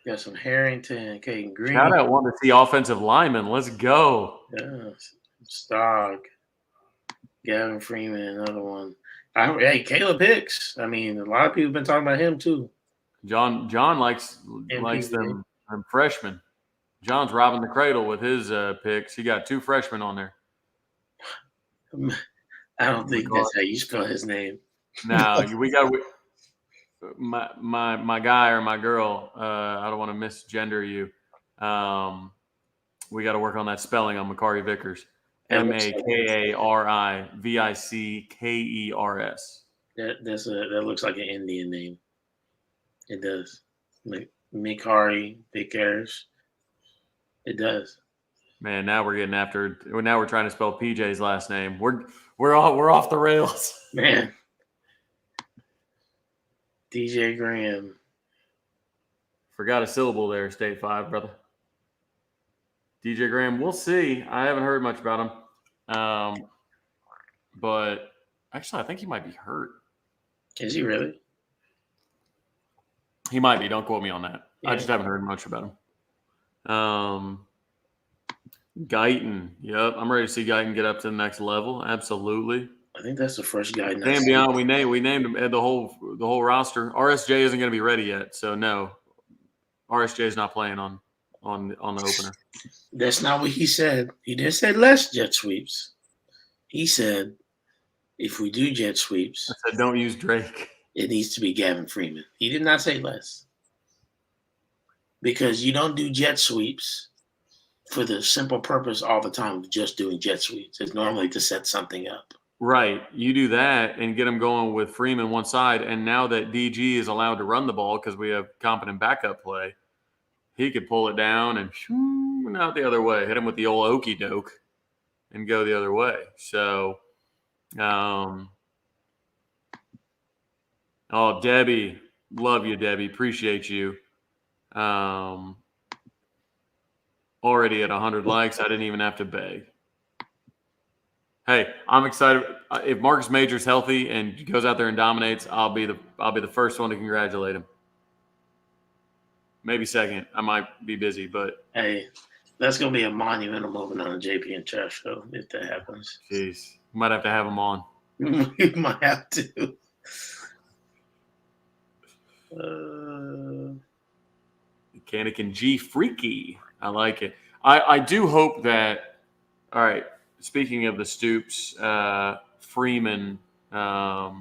Got some Harrington, Caden Green. Shout out one to see offensive lineman. Let's go. Yeah, Stogg. Gavin Freeman, another one. Hey, Caleb Hicks. I mean, a lot of people have been talking about him too. John likes them freshmen. John's robbing the cradle with his picks. He got 2 freshmen on there. I don't think that's how you spell his name. No, we got my guy or my girl. I don't want to misgender you. We got to work on that spelling on Makari Vickers. MAKARI-VICKERS. That looks like an Indian name. It does. Makari Vickers. It does. Man, now we're getting after. Now we're trying to spell PJ's last name. We're off the rails. Man. DJ Graham. Forgot a syllable there, State 5, brother. DJ Graham, we'll see. I haven't heard much about him. But actually, I think he might be hurt. Is he really? He might be. Don't quote me on that. Yeah. I just haven't heard much about him. Guyton. Yep. I'm ready to see Guyton get up to the next level. Absolutely. I think that's the first guy. Damn, beyond we named him the whole roster. RSJ isn't going to be ready yet, so no. RSJ is not playing on the opener. That's not what he said. He didn't say less jet sweeps. He said if we do jet sweeps, I said don't use Drake. It needs to be Gavin Freeman. He did not say less. Because you don't do jet sweeps for the simple purpose all the time of just doing jet sweeps. It's normally to set something up. Right. You do that and get them going with Freeman one side. And now that DG is allowed to run the ball because we have competent backup play, he could pull it down and out the other way. Hit him with the old okey doke and go the other way. So, Debbie. Love you, Debbie. Appreciate you. Already at 100 likes. I didn't even have to beg. Hey, I'm excited. If Marcus Major's healthy and goes out there and dominates, I'll be the first one to congratulate him. Maybe second. I might be busy, but hey, that's gonna be a monumental moment on the JP and Trash show if that happens. Jeez, might have to have him on. You might have to. Canican G Freaky. I like it. I do hope that. All right. Speaking of the Stoops, Freeman, the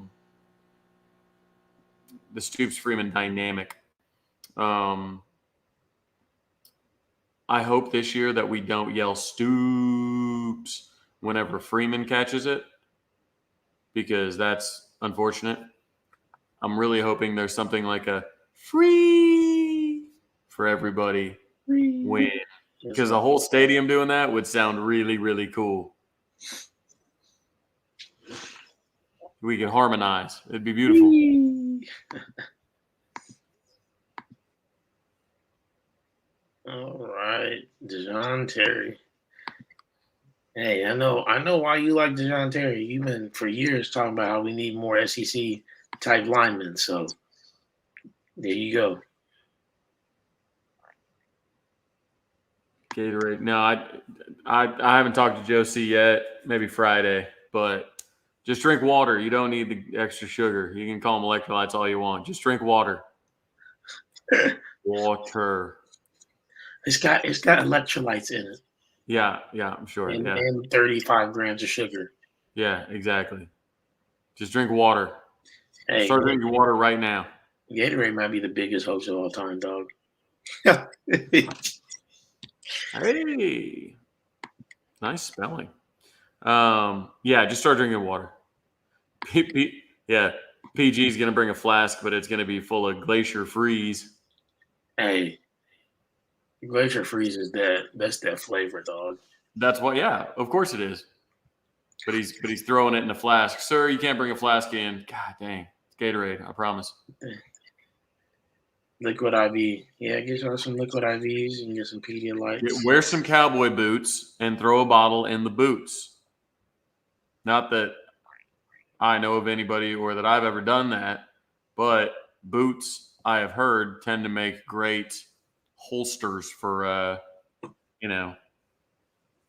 Stoops Freeman dynamic. I hope this year that we don't yell Stoops whenever Freeman catches it, because that's unfortunate. I'm really hoping there's something like a free for everybody win, because a whole stadium doing that would sound really, really cool. We could harmonize. It'd be beautiful. All right, Dejon Terry. Hey, I know why you like Dejon Terry. You've been for years talking about how we need more SEC type linemen. So there you go. Gatorade. No, I haven't talked to Joe C yet. Maybe Friday, but just drink water. You don't need the extra sugar. You can call them electrolytes all you want. Just drink water. Water. It's got electrolytes in it. Yeah, I'm sure. And 35 grams of sugar. Yeah, exactly. Just drink water. Hey, start drinking water right now. Gatorade might be the biggest hoax of all time, dog. Hey, nice spelling. Yeah, just start drinking water. PG is gonna bring a flask, but it's gonna be full of Glacier Freeze. Hey, Glacier Freeze is that's that flavor, dog. That's what. Yeah, of course it is. But he's throwing it in a flask. Sir, you can't bring a flask in. God dang, it's Gatorade. I promise. Liquid IV. Yeah, get you some liquid IVs and get some Pedialytes. Wear some cowboy boots and throw a bottle in the boots. Not that I know of anybody or that I've ever done that, but boots, I have heard, tend to make great holsters for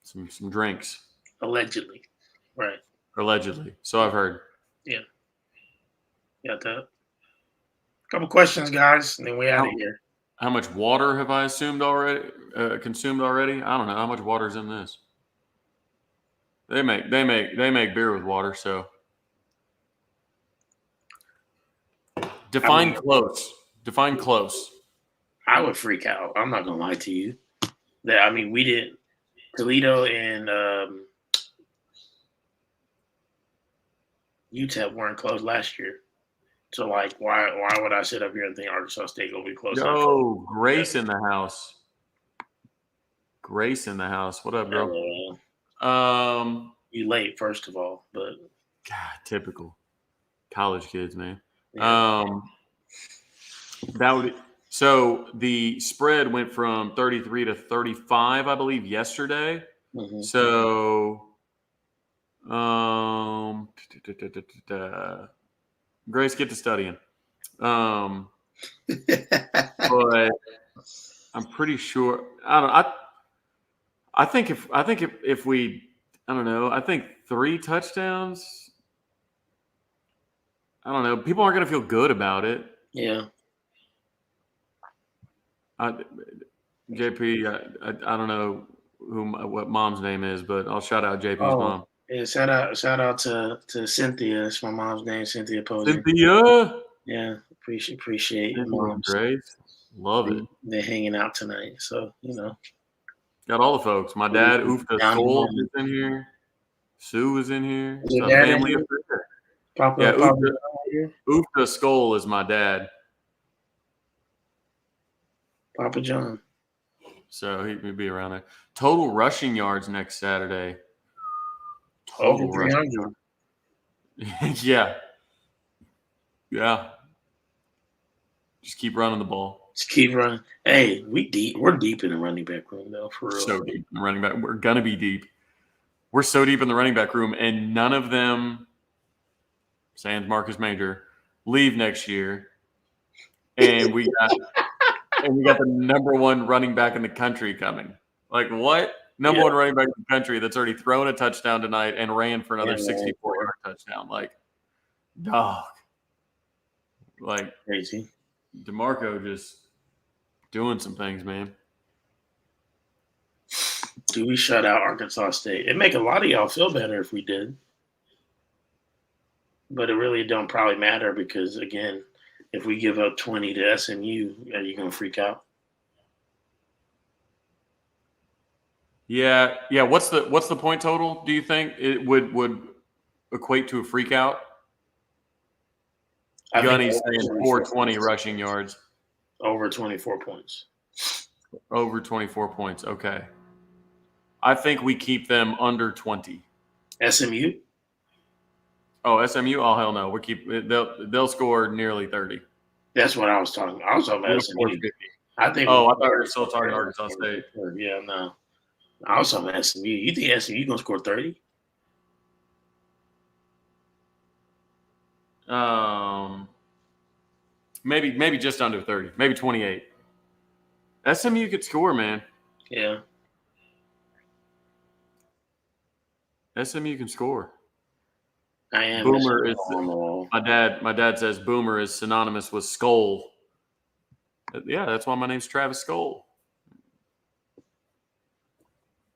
some drinks. Allegedly. Right. Allegedly. So I've heard. Yeah. Got that. Couple questions, guys, and then we're out of here. How much water have I consumed already? I don't know how much water is in this. They make beer with water, so define close. Define close. I would freak out. I'm not gonna lie to you. We did Toledo and UTEP weren't close last year. So, why would I sit up here and think Arkansas State will be close? Yo, Grace in the house. Grace in the house. What up, girl? You late, first of all, but God, typical college kids, man. Yeah. So the spread went from 33 to 35, I believe, yesterday. Mm-hmm. So, Grace, get to studying. But I'm pretty sure. I think if we, I don't know. I think 3 touchdowns. I don't know. People aren't going to feel good about it. Yeah. JP, I don't know what mom's name is, but I'll shout out JP's mom. Yeah, shout out to Cynthia. That's my mom's name, Cynthia Posey. Cynthia. Yeah, appreciate moms. Grace. Love it. They're hanging out tonight, so got all the folks. My dad, Oofta Soul, is in here. Sue is in here. Is your dad family in here? Papa Oofta Skull is my dad. Papa John. So he'd be around there. Total rushing yards next Saturday. Total 300. Yeah. Just keep running the ball. Just keep running. Hey, we're deep in the running back room, though, for real. So deep in the running back. We're going to be deep. We're so deep in the running back room, and none of them, sans Marcus Major, leave next year. And we got the number 1 running back in the country coming. Like, what? Number 1 running back in the country that's already thrown a touchdown tonight and ran for another 64-yard touchdown. Like, dog. Like, crazy. DeMarco just Doing some things, man. Do we shut out Arkansas State? It'd make a lot of y'all feel better if we did. But it really don't probably matter because, again, if we give up 20 to SMU, are you going to freak out? Yeah. What's the point total? Do you think it would equate to a freak out? I think Gunny's saying 420 rushing yards. Over 24 points. Over 24 points. Okay. I think we keep them under 20. SMU? Oh, SMU? Oh, hell no. They'll score nearly 30. That's what I was talking about. I was talking about SMU. I think. Oh, I thought we were still talking Arkansas State. Yeah, no. I was talking about SMU. You think SMU going to score 30? Maybe just under 30. Maybe 28. SMU could score, man. Yeah. SMU can score. I am. Boomer is my dad says Boomer is synonymous with skull. Yeah, that's why my name's Travis Skull.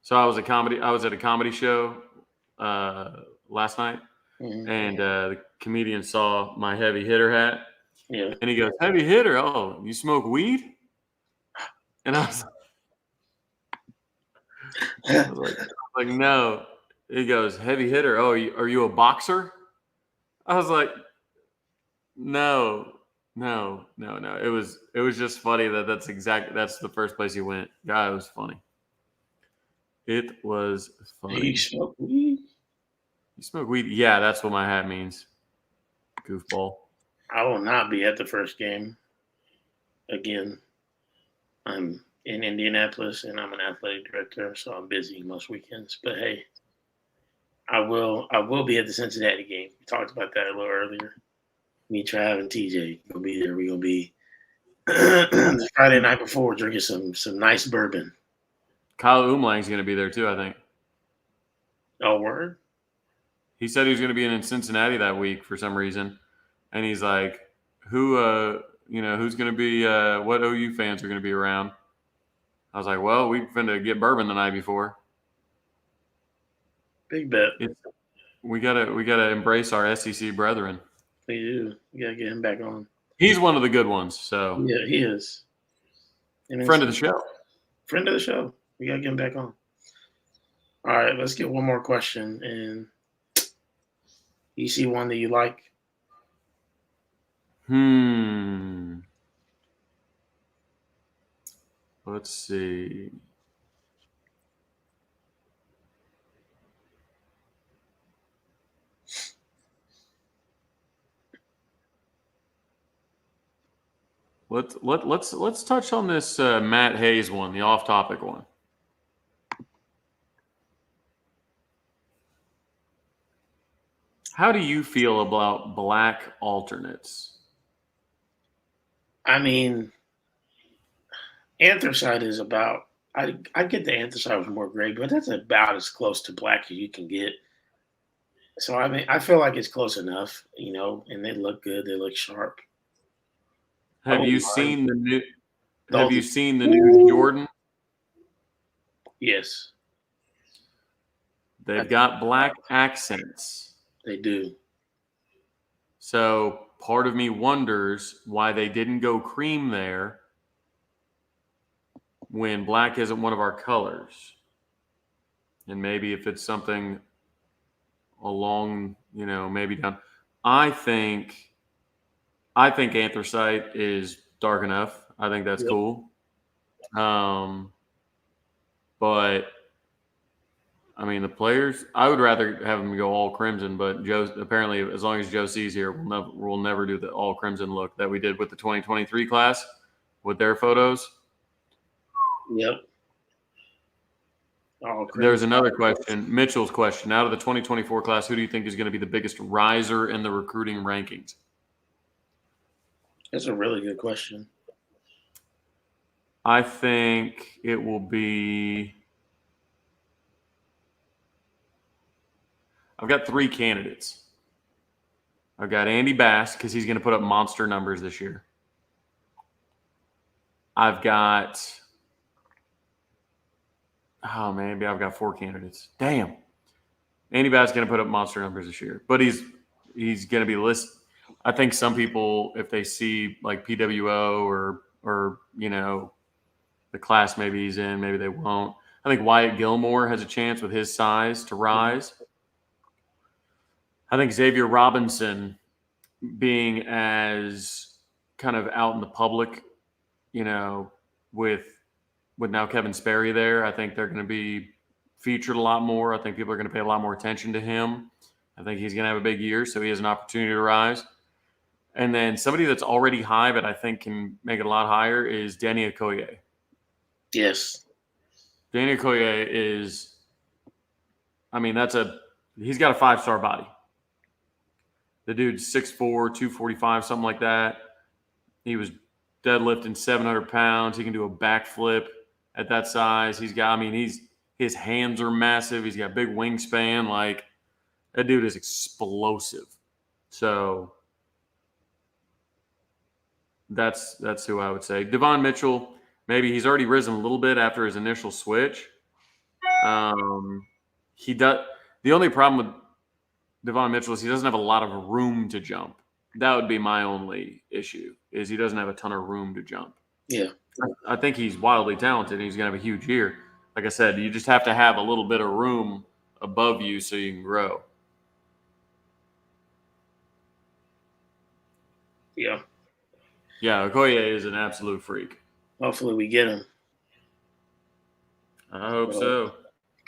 So I was at a comedy show last night, and the comedian saw my heavy hitter hat. Yeah. And he goes, "Heavy hitter? Oh, you smoke weed?" And I was like, "No." He goes, "Heavy hitter? Oh, are you a boxer?" I was like, "No." It was just funny that's the first place he went. God, it was funny. It was funny. You smoke weed? You smoke weed? Yeah, that's what my hat means. Goofball. I will not be at the first game. Again, I'm in Indianapolis and I'm an athletic director, so I'm busy most weekends. But hey, I will be at the Cincinnati game. We talked about that a little earlier. Me, Trav, and TJ gonna be there. We're gonna be Friday night before drinking some nice bourbon. Kyle Umlang's gonna be there too, I think. Oh, word? He said he was gonna be in Cincinnati that week for some reason. And he's like, who's gonna be what OU fans are gonna be around? I was like, well, we're finna get bourbon the night before. Big bet. We gotta embrace our SEC brethren. We do. We gotta get him back on. He's one of the good ones. So yeah, he is. Friend of the show. Friend of the show. We gotta get him back on. All right, let's get one more question. And you see one that you like? Let's see. Let's touch on this Matt Hayes one, the off-topic one. How do you feel about black alternates? I mean, anthracite is about. I get the anthracite was more gray, but that's about as close to black as you can get. So I mean, I feel like it's close enough, and they look good. They look sharp. Have you seen the new Jordan? Yes. They've got black accents. They do. So part of me wonders why they didn't go cream there when black isn't one of our colors. And maybe if it's something along, maybe down. I think anthracite is dark enough. I think that's cool. But I mean, the players, I would rather have them go all crimson, but Joe, apparently, as long as Joe C's here, we'll never do the all crimson look that we did with the 2023 class with their photos. Yep. There's another question, Mitchell's question. Out of the 2024 class, who do you think is going to be the biggest riser in the recruiting rankings? That's a really good question. I think it will be. I've got 3 candidates. I've got Andy Bass because he's going to put up monster numbers this year. I've got maybe I've got 4 candidates. Damn. Andy Batt's going to put up monster numbers this year, but he's going to be listed. I think some people, if they see like PWO or the class maybe he's in, maybe they won't. I think Wyatt Gilmore has a chance with his size to rise. I think Xavier Robinson being as kind of out in the public, with now Kevin Sperry there, I think they're going to be featured a lot more. I think people are going to pay a lot more attention to him. I think he's going to have a big year, so he has an opportunity to rise. And then somebody that's already high, but I think can make it a lot higher is Danny Okoye. Yes. Danny Okoye is, he's got a 5-star body. The dude's 6'4", 245, something like that. He was deadlifting 700 pounds. He can do a backflip at that size. His hands are massive. He's got big wingspan. Like, that dude is explosive. So that's who I would say. Devon Mitchell, maybe he's already risen a little bit after his initial switch. He does. The only problem with Devon Mitchell is he doesn't have a lot of room to jump. That would be my only issue, is he doesn't have a ton of room to jump. Yeah. I think he's wildly talented. And he's going to have a huge year. Like I said, you just have to have a little bit of room above you so you can grow. Yeah. Yeah, Okoye is an absolute freak. Hopefully we get him. I hope so.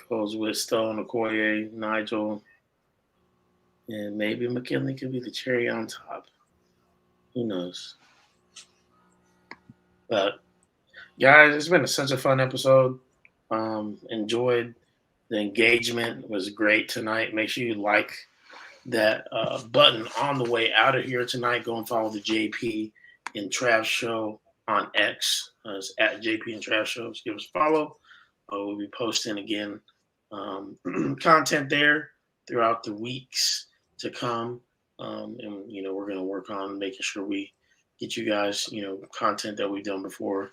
Goes with Stone, Okoye, Nigel, and maybe McKinley could be the cherry on top. Who knows? But guys, it's been such a fun episode. Enjoyed the engagement. It was great tonight. Make sure you like that button on the way out of here tonight. Go and follow the JP and Trav Show on X. It's at JP and Trav Show. Just give us a follow. We'll be posting again content there throughout the weeks to come. And we're going to work on making sure we get you guys, content that we've done before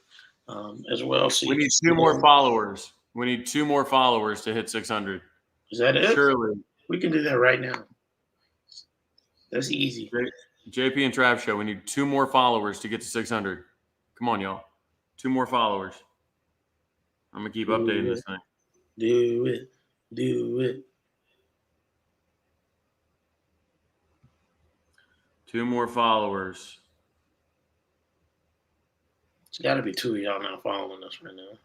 as well. So we need 2 more followers. We need 2 more followers to hit 600. Is that it? Surely. We can do that right now. That's easy. JP and Trav Show. We need 2 more followers to get to 600. Come on, y'all. 2 more followers. I'm going to keep updating this thing. Do it. Do it. 2 more followers. It's got to be 2 of y'all not following us right now.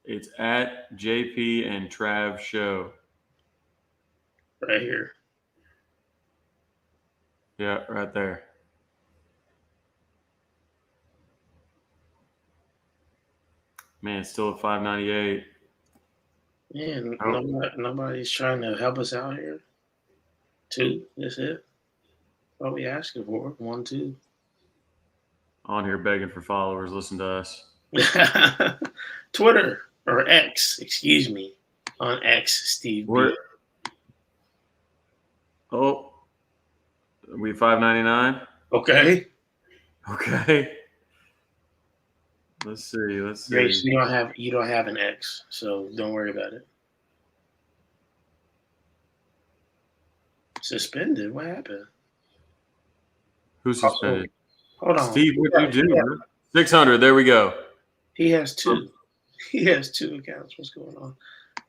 It's at JP and Trav Show. Right here. Yeah, right there. Man, it's still at 598. Man, nobody's trying to help us out here. 2, that's it. What are we asking for? 1, 2. On here begging for followers. Listen to us. Twitter or X, excuse me. On X, Steve. Oh, we 599. Okay. Let's see. Grace, you don't have an X, so don't worry about it. Suspended? What happened? Who's suspended? Hold on. Steve, what you do? 600. There we go. He has 2. He has 2 accounts. What's going on?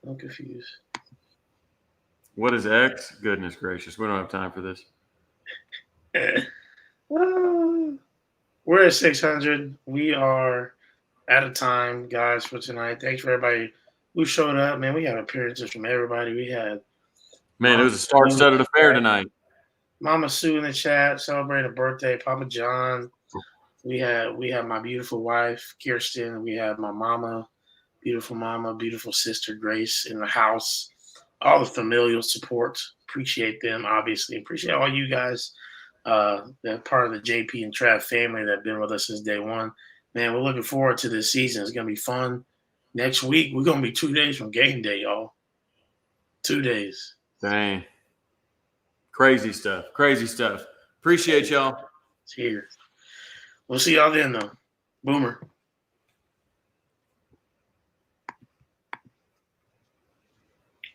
I'm confused. What is X? Goodness gracious. We don't have time for this. We're at 600. We are out of time, guys, for tonight. Thanks for everybody who showed up. Man, we had appearances from everybody. We had it was a star-studded affair tonight. Mama Sue in the chat celebrating a birthday. Papa John. We have my beautiful wife, Kirsten. We have my mama, beautiful sister, Grace, in the house. All the familial support. Appreciate them, obviously. Appreciate all you guys that part of the JP and Trav family that have been with us since day one. Man, we're looking forward to this season. It's going to be fun. Next week, we're going to be 2 days from game day, y'all. 2 days. Dang. Crazy stuff. Crazy stuff. Appreciate y'all. It's here. We'll see y'all then, though. Boomer.